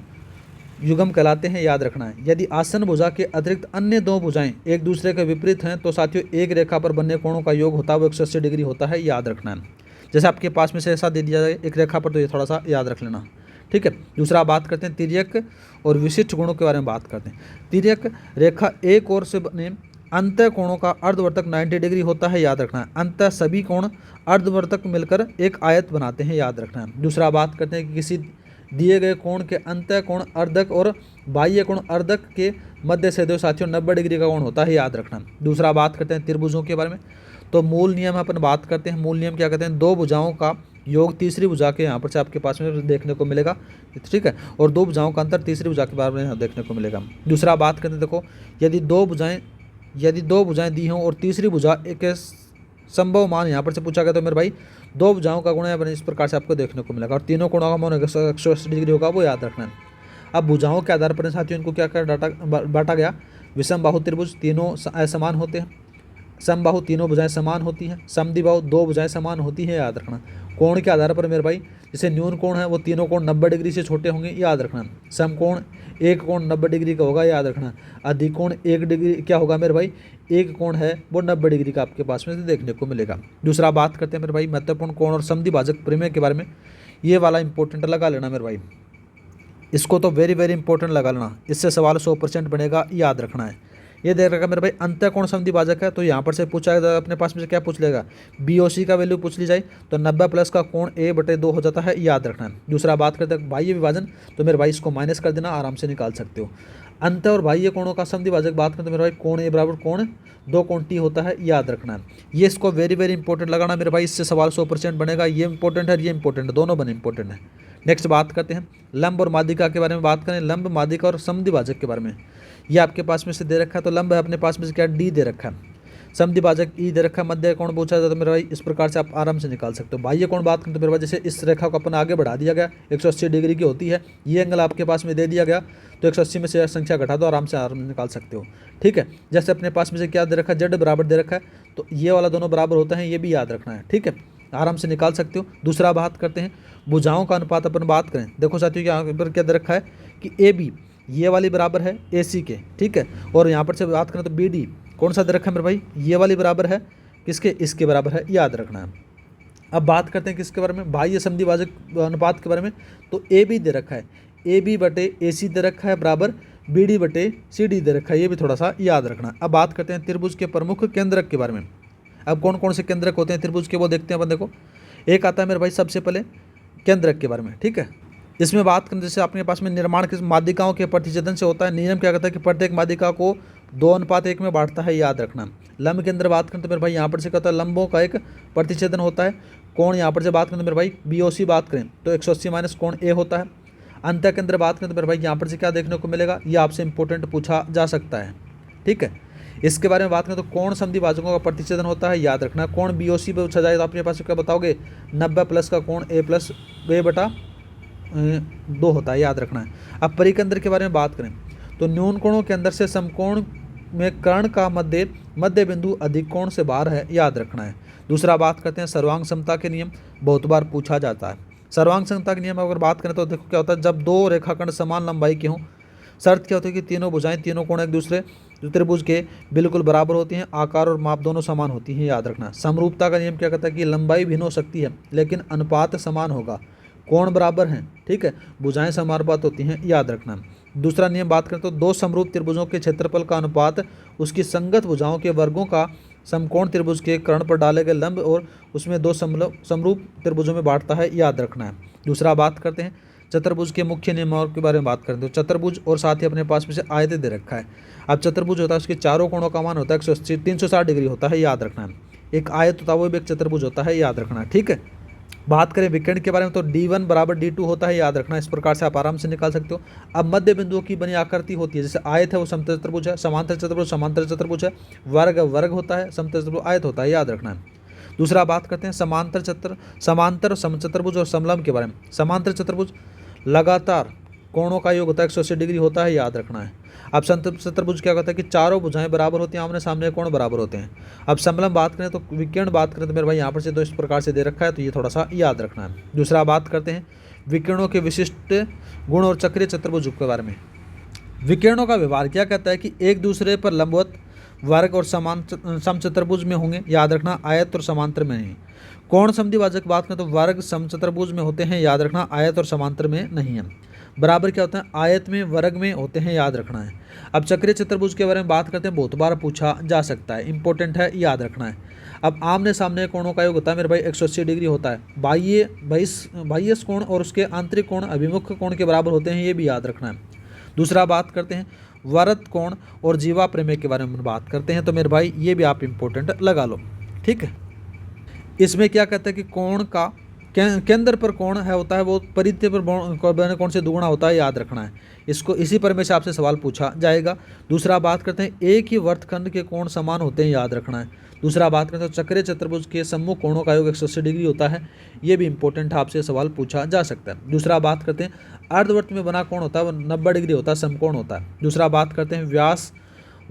युग्म कहलाते हैं, याद रखना है। यदि आसन भुजा के अतिरिक्त अन्य दो भुजाएं एक दूसरे के विपरीत हैं तो साथियों एक रेखा पर बनने कोणों का योग होता है वो 180 डिग्री होता है, याद रखना है। जैसे आपके पास में से ऐसा दे दिया जाए एक रेखा पर तो ये थोड़ा सा याद रख लेना, ठीक है। दूसरा बात करते हैं तिर्यक और विशिष्ट गुणों के बारे में बात करते हैं। तिर्यक रेखा एक ओर से बने अंत कोणों का अर्धवर्तक 90 डिग्री होता है, याद रखना है। अंत सभी कोण अर्धवर्तक मिलकर एक आयत बनाते हैं, याद रखना है। दूसरा बात करते हैं कि किसी दिए गए कोण के अंत कोण अर्धक और बाह्य कोण अर्धक के मध्य से दो साथियों 90 डिग्री का कोण होता है, याद रखना। दूसरा बात करते हैं त्रिभुजों के बारे में तो मूल नियम अपन बात करते हैं। मूल नियम क्या कहते हैं? दो भुजाओं का योग तीसरी भुजा के यहाँ पर से आपके पास में देखने को मिलेगा, ठीक है, और दो भुजाओं का अंतर तीसरी भुजा के बारे में यहाँ देखने को मिलेगा। दूसरा बात करते हैं, देखो यदि दो भुजाएं दी हों और तीसरी भुजा एक संभव मान यहाँ पर से पूछा गया तो मेरे भाई दो भुजाओं का गुण है इस प्रकार से आपको देखने को मिलेगा और तीनों कोणों का मान 180 डिग्री होगा, वो याद रखना है। अब भुजाओं के आधार पर साथियों इनको क्या बांटा गया? विषम बाहु त्रिभुज तीनों असमान होते हैं, समबाहु तीनों भुजाएं समान होती हैं, समद्विबाहु दो भुजाएं समान होती हैं, याद रखना। कोण के आधार पर मेरे भाई जैसे न्यून कोण है वो तीनों कोण 90 डिग्री से छोटे होंगे, याद रखना। समकोण एक कोण 90 डिग्री का होगा, याद रखना। अधिक कोण 1 डिग्री क्या होगा मेरे भाई? एक कोण है वो 90 डिग्री का आपके पास में देखने को मिलेगा। दूसरा बात करते हैं मेरे भाई महत्वपूर्ण कोण और समद्विभाजक प्रमेय के बारे में। ये वाला इंपॉर्टेंट लगा लेना मेरे भाई, इसको तो वेरी वेरी इंपॉर्टेंट लगा लेना, इससे सवाल 100% बनेगा, याद रखना है। ये देख रखा मेरे भाई अंत कोण समद्विभाजक है तो यहाँ पर से पूछा अपने पास में से क्या पूछ लेगा? BOC का वैल्यू पूछ ली जाए तो 90 प्लस का कोण A/2 हो जाता है, याद रखना है। दूसरा बात करते हैं बाह्य विभाजन तो मेरे भाई इसको माइनस कर देना, आराम से निकाल सकते हो। अंत और बाह्य कोणों का समद्विभाजक बात करें तो मेरे भाई कोण A बराबर कोण 2 कोण T होता है, याद रखना है। ये इसको वेरी वेरी इंपॉर्टेंट लगाना मेरे भाई, इससे सवाल 100% बनेगा। ये इंपॉर्टेंट है, ये इंपॉर्टेंट है, दोनों बने इंपॉर्टेंट है। नेक्स्ट बात करते हैं लंब और माध्यिका के बारे में बात करें। लंब माध्यिका और समद्विभाजक के बारे में ये आपके पास में से दे रखा है तो लंब है अपने पास में से क्या D दे रखा है, समद्विभाजक E दे रखा है, मध्य कोण पूछा जाता है तो मेरे भाई इस प्रकार से आप आराम से निकाल सकते हो। बाह्य कोण बात करें तो मेरे भाई जैसे इस रेखा को अपन आगे बढ़ा दिया गया 180 डिग्री की होती है, ये एंगल आपके पास में दे दिया गया तो 180 में से संख्या घटा दो, आराम से निकाल सकते हो, ठीक है। जैसे अपने पास में से क्या दे रखा है? Z बराबर दे रखा है तो ये वाला दोनों बराबर होता है, ये भी याद रखना है, ठीक है, आराम से निकाल सकते हो। दूसरा बात करते हैं भुजाओं का अनुपात अपन बात करें। देखो साथियों यहाँ पर क्या दे रखा है कि AB ये वाली बराबर है AC के, ठीक है, और यहाँ पर से बात करें तो BD कौन सा दे रखा है मेरे भाई? ये वाली बराबर है किसके? इसके बराबर है, याद रखना है। अब बात करते हैं किसके बारे में? बाह्य समद्विभाजक अनुपात के बारे में तो AB दे रखा है, AB/AC दे रखा है बराबर BD/CD दे रखा है, ये भी थोड़ा सा याद रखना। अब बात करते हैं त्रिभुज के प्रमुख केंद्रक के बारे में। अब कौन कौन से केंद्रक होते हैं त्रिभुज के वो देखते हैं अपन। देखो एक आता है मेरे भाई सबसे पहले केंद्रक के बारे में, ठीक है। इसमें बात करें जैसे आपके पास में निर्माण किस माध्यिकाओं के प्रतिच्छेदन से होता है। नियम क्या कहता है कि प्रत्येक माध्यिका को 2:1 में बांटता है, याद रखना। लंब के अंदर बात करें तो मेरे भाई यहाँ पर से कहता है लंबों का एक प्रतिच्छेदन होता है। कोण यहाँ पर से बात करें तो मेरे भाई BOC बात करें तो 180 माइनस कोण A होता है। अंत के अंदर बात करें तो मेरे भाई यहाँ पर से क्या देखने को मिलेगा? ये आपसे इंपॉर्टेंट पूछा जा सकता है, ठीक है। इसके बारे में बात करें तो कोण समद्विभाजकों का प्रतिच्छेदन होता है, याद रखना। कोण BOC पे पूछा जाए तो अपने पास क्या बताओगे? 90 प्लस का कोण A/2 होता है, याद रखना है। अब परिकेंद्र के बारे में बात करें तो न्यून कोणों के अंदर से समकोण में कर्ण का मध्य बिंदु अधिक कोण से बाहर है, याद रखना है। दूसरा बात करते हैं सर्वांग समता के नियम, बहुत बार पूछा जाता है। सर्वांग समता के नियम अगर बात करें तो देखो क्या होता है, जब दो रेखाखंड समान लंबाई के हों शर्त क्या होती है कि तीनों भुजाएं, तीनों कोण एक दूसरे त्रिभुज के बिल्कुल बराबर होती हैं, आकार और माप दोनों समान होती हैं, याद रखना। समरूपता का नियम क्या कहता है कि लंबाई भिन्न हो सकती है लेकिन अनुपात समान होगा, कोण बराबर हैं, ठीक है, भुजाएं समानुपात होती हैं, याद रखना। दूसरा नियम बात करें तो दो समरूप त्रिभुजों के क्षेत्रफल का अनुपात उसकी संगत भुजाओं के वर्गों का समकोण त्रिभुज के कर्ण पर डाले गए लंब और उसमें दो समरूप त्रिभुजों में बांटता है, याद रखना है। दूसरा बात करते हैं चतुर्भुज के मुख्य नियमों के बारे में बात करें तो चतुर्भुज और साथ ही अपने पास में से आयत दे रखा है। अब चतुर्भुज होता है उसके चारों कोणों का मान होता है 360 डिग्री होता है, याद रखना है। एक आयत होता है वो भी एक चतुर्भुज होता है, याद रखना है, ठीक है। बात करें विकर्ण के बारे में तो D1 बराबर D2 होता है, याद रखना। इस प्रकार से आप आराम से निकाल सकते हो। अब मध्य बिंदुओं की बनी आकृति होती है, जैसे आयत है वो समतल चतुर्भुज है, समांतर चतुर्भुज है, वर्ग वर्ग होता है, समतल चतुर्भुज आयत होता है, याद रखना है। दूसरा बात करते हैं समांतर समचतुर्भुज और समलंब के बारे में। समांतर चतुर्भुज लगातार कोणों का योग होता है 180 डिग्री होता है, याद रखना है। अब समतल चतुर्भुज क्या होता है कि चारों भुजाएं बराबर होती हैं, आमने सामने कोण बराबर होते हैं। अब समलंब बात करें तो विकर्ण बात करें तो मेरे भाई यहाँ पर से तो इस प्रकार से दे रखा है, तो ये थोड़ा सा याद रखना है। दूसरा बात करते हैं विकिरणों के विशिष्ट गुण और चक्रीय चतुर्भुज के बारे में। विकिरणों का व्यवहार क्या कहता है कि एक दूसरे पर लंबवत वर्ग और समचतुर्भुज में होंगे, याद रखना, आयत और समांतर में नहीं। कोण समद्विभाजक बात करें तो वर्ग समचतुर्भुज में होते हैं, याद रखना, आयत और समांतर में नहीं है। बराबर क्या होता है, आयत में वर्ग में होते हैं, याद रखना है। अब चक्रीय चतुर्भुज के बारे में बात करते हैं, बहुत बार पूछा जा सकता है, इंपॉर्टेंट है, याद रखना है। अब आमने सामने कोणों का योग होता है मेरे भाई 180 डिग्री होता है। बाह्य कोण और उसके आंतरिक कोण अभिमुख कोण के बराबर होते हैं, ये भी याद रखना है। दूसरा बात करते हैं वरत कोण और जीवा प्रमेय के बारे में बात करते हैं, तो मेरे भाई ये भी आप इंपॉर्टेंट लगा लो, ठीक है। इसमें क्या कहते हैं कि कोण का केंद्र पर कोण है होता है वो परिधि पर कोण से दुगुना होता है, याद रखना है। इसको इसी प्रमेय से आपसे सवाल पूछा जाएगा। दूसरा बात करते हैं एक ही वर्तखंड के कोण समान होते हैं, याद रखना है। दूसरा बात करते हैं चक्रीय चतुर्भुज के सम्मुख कोणों का योग 180 डिग्री होता है, ये भी इंपॉर्टेंट है, आपसे सवाल पूछा जा सकता है। दूसरा बात करते हैं अर्धवृत्त में बना कोण होता है वो 90 डिग्री होता है, समकोण होता है। दूसरा बात करते हैं व्यास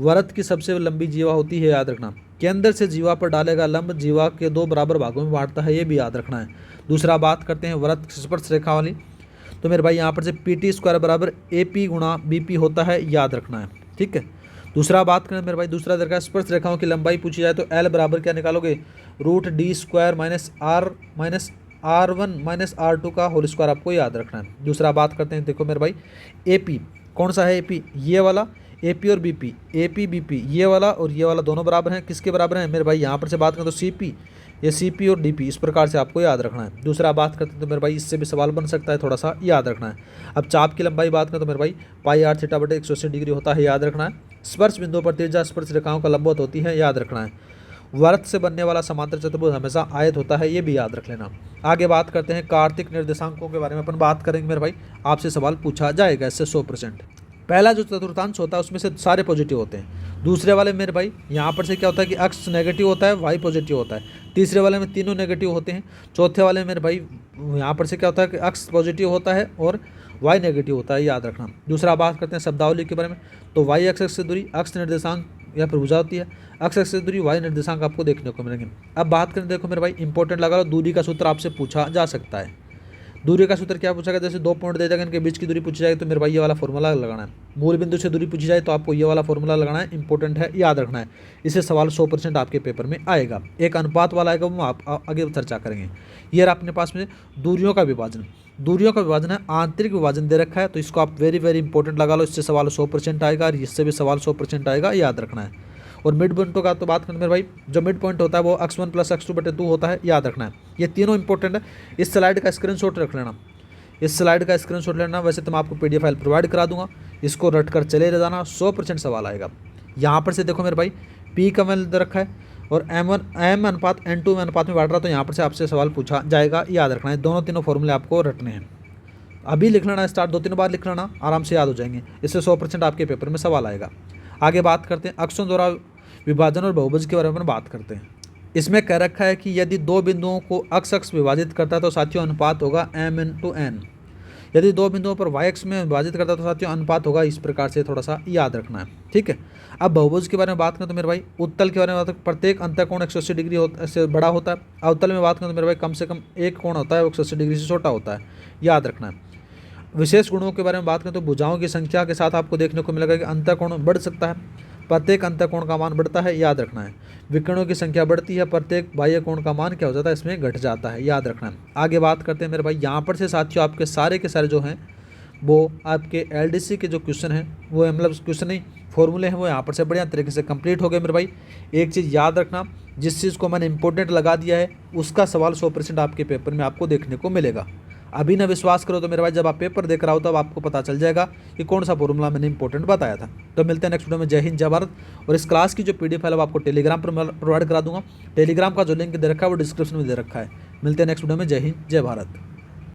वृत्त की सबसे लंबी जीवा होती है, याद रखना। केंद्र से जीवा पर डालेगा लंब जीवा के दो बराबर भागों में बांटता है, ये भी याद रखना है। दूसरा बात करते हैं वृत्त स्पर्श रेखा वाली, तो मेरे भाई यहाँ पर से PT² बराबर AP गुणा BP होता है, याद रखना है, ठीक है। दूसरा बात करें मेरे भाई दूसरा दरका स्पर्श रेखाओं की लंबाई पूछी जाए तो L बराबर क्या निकालोगे, √D² माइनस R1 - R2 का होल स्क्वायर आपको याद रखना है। दूसरा बात करते हैं, देखो मेरे भाई AP कौन सा है, AP ये वाला, AP और BP, AP BP ये वाला और ये वाला दोनों बराबर हैं, किसके बराबर हैं मेरे भाई, यहाँ पर से बात करें तो CP, ये CP और DP, इस प्रकार से आपको याद रखना है। दूसरा बात करते हैं तो मेरे भाई इससे भी सवाल बन सकता है, थोड़ा सा याद रखना है। अब चाप की लंबाई बात करें तो मेरे भाई πr थीटा बटे 180 डिग्री होता है, याद रखना है। स्पर्श बिंदु पर त्रिज्या स्पर्श रेखाओं का लंबवत होती है, याद रखना है। वृत्त से बनने वाला समांतर चतुर्भुज हमेशा आयत होता है, ये भी याद रख लेना। आगे बात करते हैं कार्तिक निर्देशांकों के बारे में अपन बात करेंगे मेरे भाई, आपसे सवाल पूछा जाएगा इससे 100%। पहला जो चतुर्थांश होता है उसमें से सारे पॉजिटिव होते हैं। दूसरे वाले मेरे भाई यहाँ पर से क्या होता है कि अक्ष नेगेटिव होता है, वाई पॉजिटिव होता है। तीसरे वाले में तीनों नेगेटिव होते हैं। चौथे वाले मेरे भाई यहाँ पर से क्या होता है कि अक्ष पॉजिटिव होता है और वाई नेगेटिव होता है, याद रखना। दूसरा बात करते हैं शब्दावली के बारे में, तो वाई एक्स से दूरी अक्ष निर्देशांक या फिर भुजा होती है, अक्ष से दूरी वाई निर्देशांक आपको देखने को मिलेंगे। अब बात करें, देखो मेरे भाई इंपॉर्टेंट लगा लो, दूरी का सूत्र आपसे पूछा जा सकता है। दूरी का सूत्र क्या पूछा गया, जैसे 2 पॉइंट दे जाएगा, इनके बीच की दूरी पूछी जाएगी तो मेरे भाई ये वाला फॉर्मूला लगाना है। मूल बिंदु से दूरी पूछी जाए तो आपको ये वाला फॉर्मूला लगाना है, इंपॉर्टेंट है, याद रखना है। इससे सवाल 100% आपके पेपर में आएगा। एक अनुपात वाला आएगा, वो आप आगे चर्चा करेंगे। ये रहा अपने पास में दूरियों का विभाजन। दूरियों का विभाजन है, आंतरिक विभाजन दे रखा है, तो इसको आप वेरी वेरी इंपॉर्टेंट लगा लो, इससे सवाल 100% आएगा और इससे भी सवाल 100% आएगा, याद रखना है। और मिड पॉइंटों का तो बात करें मेरे भाई, जो मिड पॉइंट होता है वो x1 + x2/2 होता है, याद रखना है। ये तीनों इंपॉर्टेंट है। इस स्लाइड का स्क्रीनशॉट रख लेना, इस स्लाइड का स्क्रीनशॉट लेना। वैसे तो मैं आपको PDF फाइल प्रोवाइड करा दूंगा, इसको रट कर चले जाना, 100% सवाल आएगा। यहाँ पर से देखो मेरे भाई P का वैल्यू दे रखा है और M1/N2 अनुपात में बांट रहा, तो यहाँ पर से आपसे सवाल पूछा जाएगा, याद रखना है। दोनों तीनों फॉर्मूले आपको रटने हैं। अभी लिख लेना, स्टार्ट 2-3 बार लिख लेना, आराम से याद हो जाएंगे। इससे 100% आपके पेपर में सवाल आएगा। आगे बात करते हैं अक्षों द्वारा विभाजन और बहुभुज के बारे में बात करते हैं। इसमें कह रखा है कि यदि दो बिंदुओं को अक्ष विभाजित करता है तो साथियों अनुपात होगा M/N। यदि दो बिंदुओं पर y में विभाजित करता है तो साथियों अनुपात होगा, इस प्रकार से थोड़ा सा याद रखना है, ठीक है। अब बहुभुज के बारे में बात करें तो मेरे भाई उत्तल के बारे में बात करें, प्रत्येक अंतःकोण 180 डिग्री से बड़ा होता है। अवतल में बात करें तो मेरे भाई कम से कम एक कोण होता है वो 180 डिग्री से छोटा होता है, याद रखना है। विशेष गुणों के बारे में बात करें तो भुजाओं की संख्या के साथ आपको देखने को मिलेगा कि अंतःकोण बढ़ सकता है, प्रत्येक अंतःकोण का मान बढ़ता है, याद रखना है। विकिरणों की संख्या बढ़ती है, प्रत्येक बाह्य कोण का मान क्या हो जाता है, इसमें घट जाता है, याद रखना है। आगे बात करते हैं मेरे भाई, यहाँ पर से साथियों आपके सारे के सारे जो हैं वो आपके एलडीसी के जो क्वेश्चन हैं वो मतलब क्वेश्चन नहीं फॉर्मूले हैं वो यहाँ पर से बढ़िया तरीके से कंप्लीट हो गए मेरे भाई। एक चीज़ याद रखना, जिस चीज़ को मैंने इंपॉर्टेंट लगा दिया है उसका सवाल 100% आपके पेपर में आपको देखने को मिलेगा। अभी ना विश्वास करो तो मेरे भाई, जब आप पेपर देख रहा हो तब आपको पता चल जाएगा कि कौन सा फॉर्मूला मैंने इंपॉर्टेंट बताया था। तो मिलते हैं नेक्स्ट वीडियो में। जय हिंद, जय भारत। और इस क्लास की जो पीडीएफ फाइल आपको टेलीग्राम पर प्रोवाइड करा दूंगा। टेलीग्राम का जो लिंक दे रखा है वो डिस्क्रिप्शन में दे रखा है। मिलते हैं नेक्स्ट वीडियो में। जय हिंद, जय भारत।